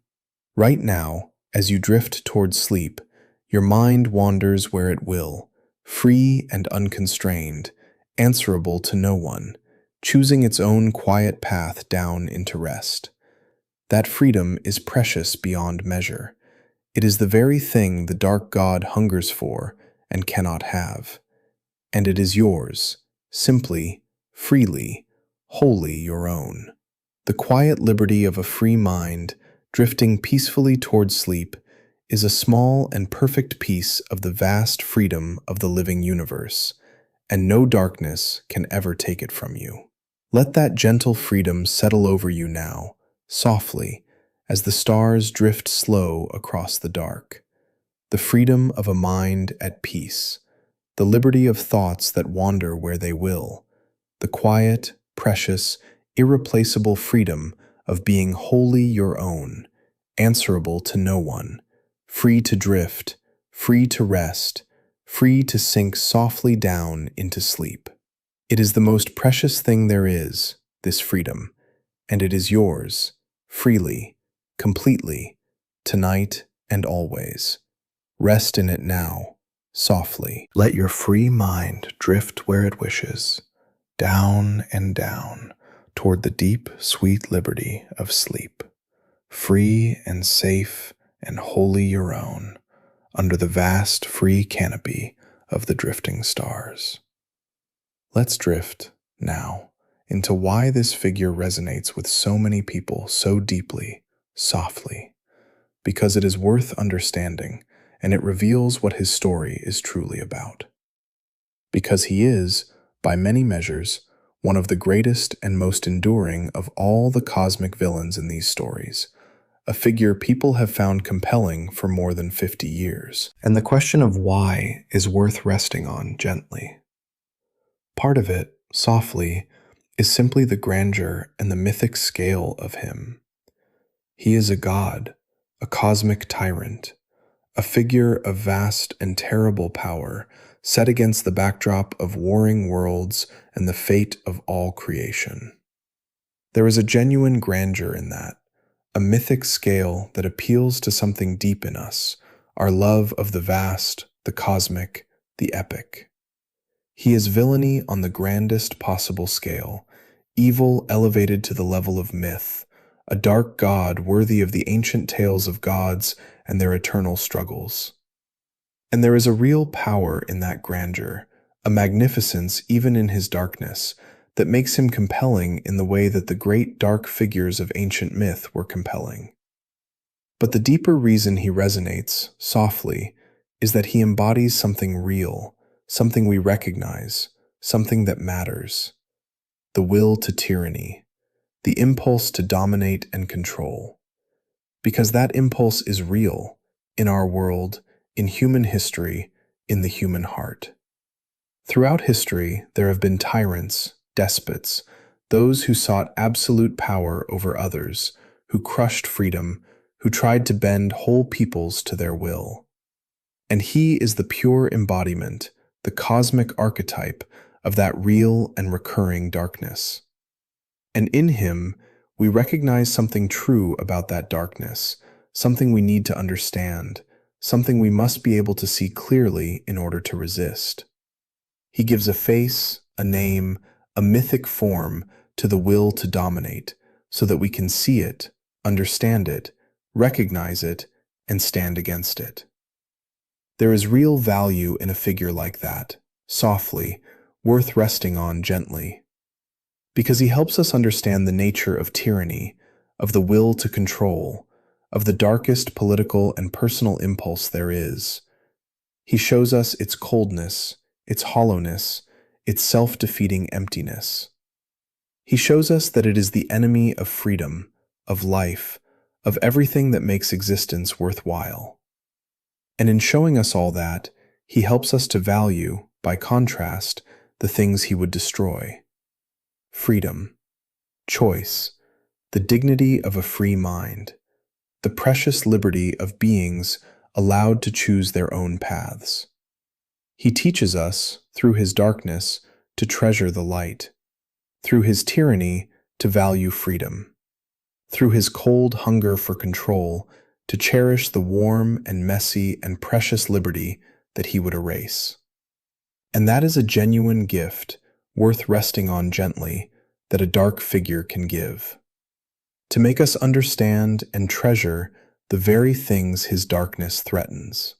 Right now, as you drift toward sleep, your mind wanders where it will, free and unconstrained, answerable to no one, choosing its own quiet path down into rest. That freedom is precious beyond measure. It is the very thing the dark god hungers for and cannot have. And it is yours, simply, freely, wholly your own. The quiet liberty of a free mind, drifting peacefully toward sleep, is a small and perfect piece of the vast freedom of the living universe, and no darkness can ever take it from you. Let that gentle freedom settle over you now, softly, as the stars drift slow across the dark. The freedom of a mind at peace, the liberty of thoughts that wander where they will, the quiet, precious, irreplaceable freedom of being wholly your own, answerable to no one, free to drift, free to rest, free to sink softly down into sleep. It is the most precious thing there is, this freedom, and it is yours, freely, completely, tonight and always. Rest in it now, softly. Let your free mind drift where it wishes, down and down, toward the deep, sweet liberty of sleep, free and safe and wholly your own, under the vast, free canopy of the drifting stars. Let's drift, now, into why this figure resonates with so many people so deeply, softly, because it is worth understanding, and it reveals what his story is truly about. Because he is, by many measures, one of the greatest and most enduring of all the cosmic villains in these stories, a figure people have found compelling for more than 50 years. And the question of why is worth resting on gently. Part of it, softly, is simply the grandeur and the mythic scale of him. He is a god, a cosmic tyrant, a figure of vast and terrible power set against the backdrop of warring worlds and the fate of all creation. There is a genuine grandeur in that, a mythic scale that appeals to something deep in us, our love of the vast, the cosmic, the epic. He is villainy on the grandest possible scale, evil elevated to the level of myth, a dark god worthy of the ancient tales of gods and their eternal struggles. And there is a real power in that grandeur, a magnificence even in his darkness, that makes him compelling in the way that the great dark figures of ancient myth were compelling. But the deeper reason he resonates, softly, is that he embodies something real, something we recognize, something that matters. The will to tyranny, the impulse to dominate and control. Because that impulse is real, in our world, in human history, in the human heart. Throughout history, there have been tyrants, despots, those who sought absolute power over others, who crushed freedom, who tried to bend whole peoples to their will. And he is the pure embodiment, the cosmic archetype of that real and recurring darkness. And in him, we recognize something true about that darkness, something we need to understand, something we must be able to see clearly in order to resist. He gives a face, a name, a mythic form to the will to dominate, so that we can see it, understand it, recognize it, and stand against it. There is real value in a figure like that, softly, worth resting on gently. Because he helps us understand the nature of tyranny, of the will to control, of the darkest political and personal impulse there is. He shows us its coldness, its hollowness, its self-defeating emptiness. He shows us that it is the enemy of freedom, of life, of everything that makes existence worthwhile. And in showing us all that, he helps us to value, by contrast, the things he would destroy. Freedom, choice, the dignity of a free mind, the precious liberty of beings allowed to choose their own paths. He teaches us, through his darkness, to treasure the light, through his tyranny, to value freedom, through his cold hunger for control, to cherish the warm and messy and precious liberty that he would erase. And that is a genuine gift, worth resting on gently, that a dark figure can give, to make us understand and treasure the very things his darkness threatens.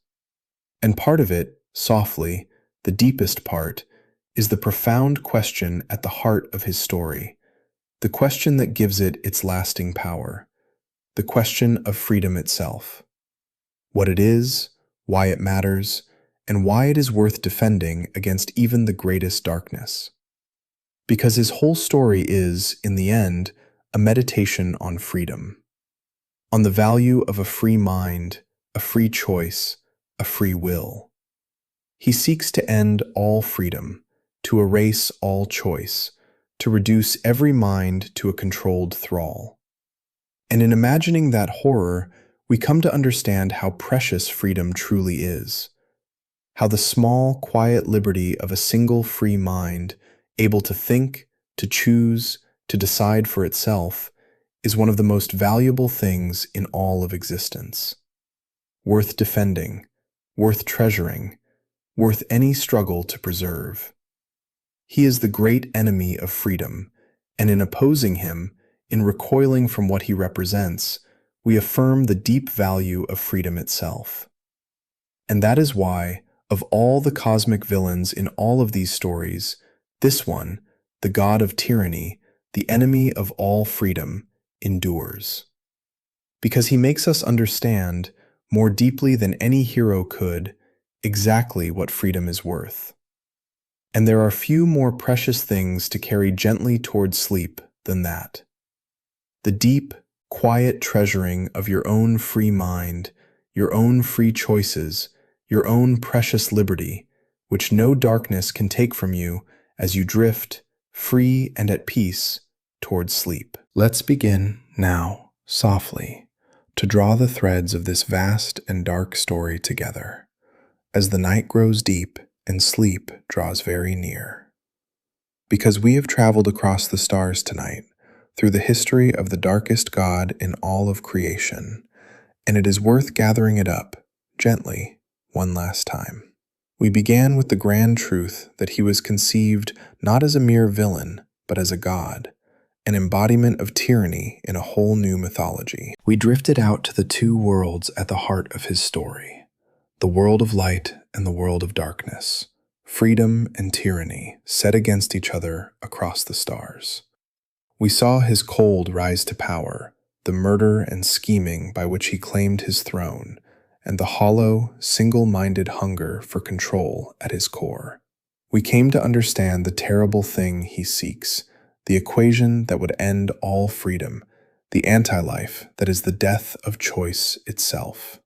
And part of it, softly, the deepest part, is the profound question at the heart of his story, the question that gives it its lasting power, the question of freedom itself. What it is, why it matters, and why it is worth defending against even the greatest darkness. Because his whole story is, in the end, a meditation on freedom, on the value of a free mind, a free choice, a free will. He seeks to end all freedom, to erase all choice, to reduce every mind to a controlled thrall. And in imagining that horror, we come to understand how precious freedom truly is, how the small, quiet liberty of a single free mind, able to think, to choose, to decide for itself, is one of the most valuable things in all of existence. Worth defending, worth treasuring, worth any struggle to preserve. He is the great enemy of freedom, and in opposing him, in recoiling from what he represents, we affirm the deep value of freedom itself. And that is why, of all the cosmic villains in all of these stories, this one, the god of tyranny, the enemy of all freedom, endures. Because he makes us understand, more deeply than any hero could, exactly what freedom is worth. And there are few more precious things to carry gently toward sleep than that. The deep, quiet treasuring of your own free mind, your own free choices, your own precious liberty, which no darkness can take from you as you drift, free and at peace, toward sleep. Let's begin, now, softly, to draw the threads of this vast and dark story together, as the night grows deep and sleep draws very near. Because we have traveled across the stars tonight, through the history of the darkest god in all of creation, and it is worth gathering it up, gently, one last time. We began with the grand truth that he was conceived not as a mere villain, but as a god, an embodiment of tyranny in a whole new mythology. We drifted out to the two worlds at the heart of his story, the world of light and the world of darkness, freedom and tyranny set against each other across the stars. We saw his cold rise to power, the murder and scheming by which he claimed his throne, and the hollow, single-minded hunger for control at his core. We came to understand the terrible thing he seeks, the equation that would end all freedom, the anti-life that is the death of choice itself.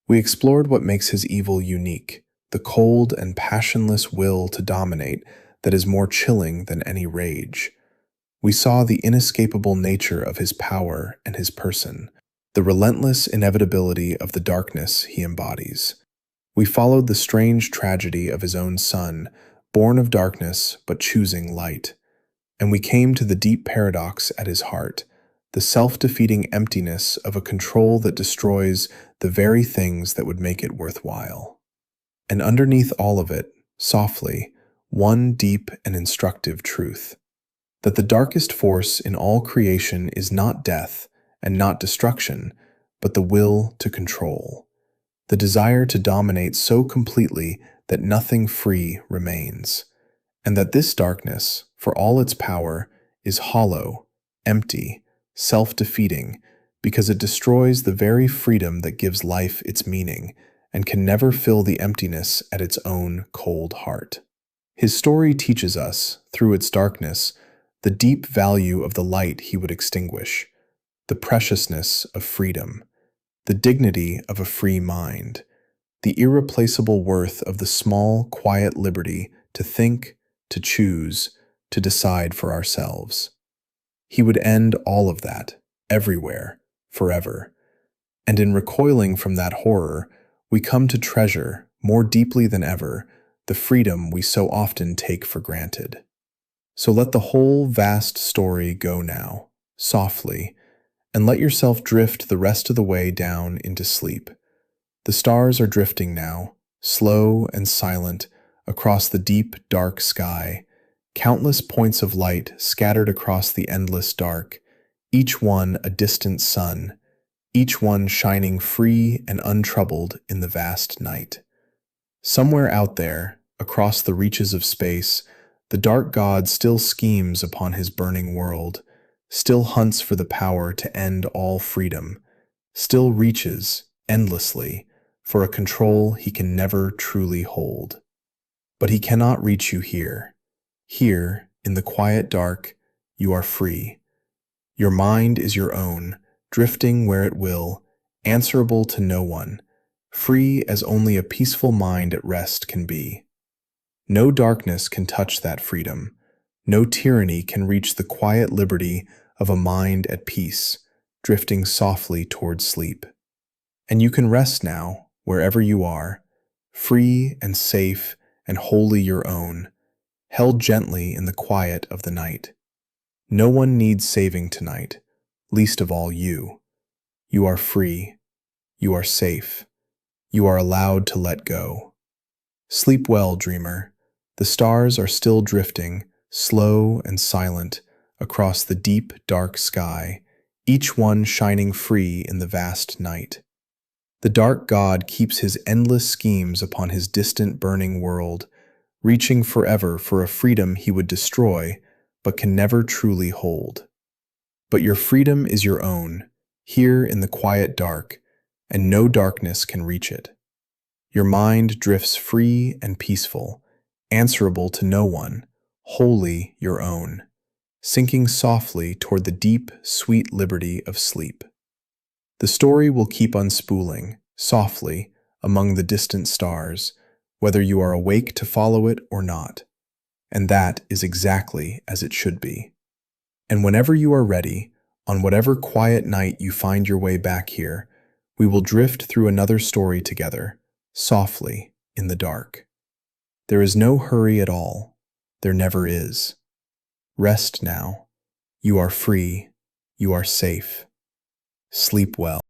We explored what makes his evil unique, the cold and passionless will to dominate that is more chilling than any rage. We saw the inescapable nature of his power and his person, the relentless inevitability of the darkness he embodies. We followed the strange tragedy of his own son, born of darkness but choosing light. And we came to the deep paradox at his heart, the self-defeating emptiness of a control that destroys the very things that would make it worthwhile. And underneath all of it, softly, one deep and instructive truth, that the darkest force in all creation is not death and not destruction, but the will to control, the desire to dominate so completely that nothing free remains, and that this darkness, for all its power, is hollow, empty, self-defeating, because it destroys the very freedom that gives life its meaning and can never fill the emptiness at its own cold heart. His story teaches us, through its darkness, the deep value of the light he would extinguish, the preciousness of freedom, the dignity of a free mind, the irreplaceable worth of the small, quiet liberty to think, to choose, to decide for ourselves. He would end all of that, everywhere, forever. And in recoiling from that horror, we come to treasure, more deeply than ever, the freedom we so often take for granted. So let the whole vast story go now, softly, and let yourself drift the rest of the way down into sleep. The stars are drifting now, slow and silent, across the deep, dark sky, countless points of light scattered across the endless dark, each one a distant sun, each one shining free and untroubled in the vast night. Somewhere out there, across the reaches of space, the dark god still schemes upon his burning world, still hunts for the power to end all freedom, still reaches, endlessly, for a control he can never truly hold. But he cannot reach you here. Here, in the quiet dark, you are free. Your mind is your own, drifting where it will, answerable to no one, free as only a peaceful mind at rest can be. No darkness can touch that freedom. No tyranny can reach the quiet liberty of a mind at peace, drifting softly towards sleep. And you can rest now, wherever you are, free and safe and wholly your own, held gently in the quiet of the night. No one needs saving tonight, least of all you. You are free. You are safe. You are allowed to let go. Sleep well, dreamer. The stars are still drifting, slow and silent, across the deep, dark sky, each one shining free in the vast night. The dark god keeps his endless schemes upon his distant burning world, reaching forever for a freedom he would destroy, but can never truly hold. But your freedom is your own, here in the quiet dark, and no darkness can reach it. Your mind drifts free and peaceful, answerable to no one, wholly your own, sinking softly toward the deep, sweet liberty of sleep. The story will keep unspooling, softly, among the distant stars, whether you are awake to follow it or not. And that is exactly as it should be. And whenever you are ready, on whatever quiet night you find your way back here, we will drift through another story together, softly, in the dark. There is no hurry at all. There never is. Rest now. You are free. You are safe. Sleep well.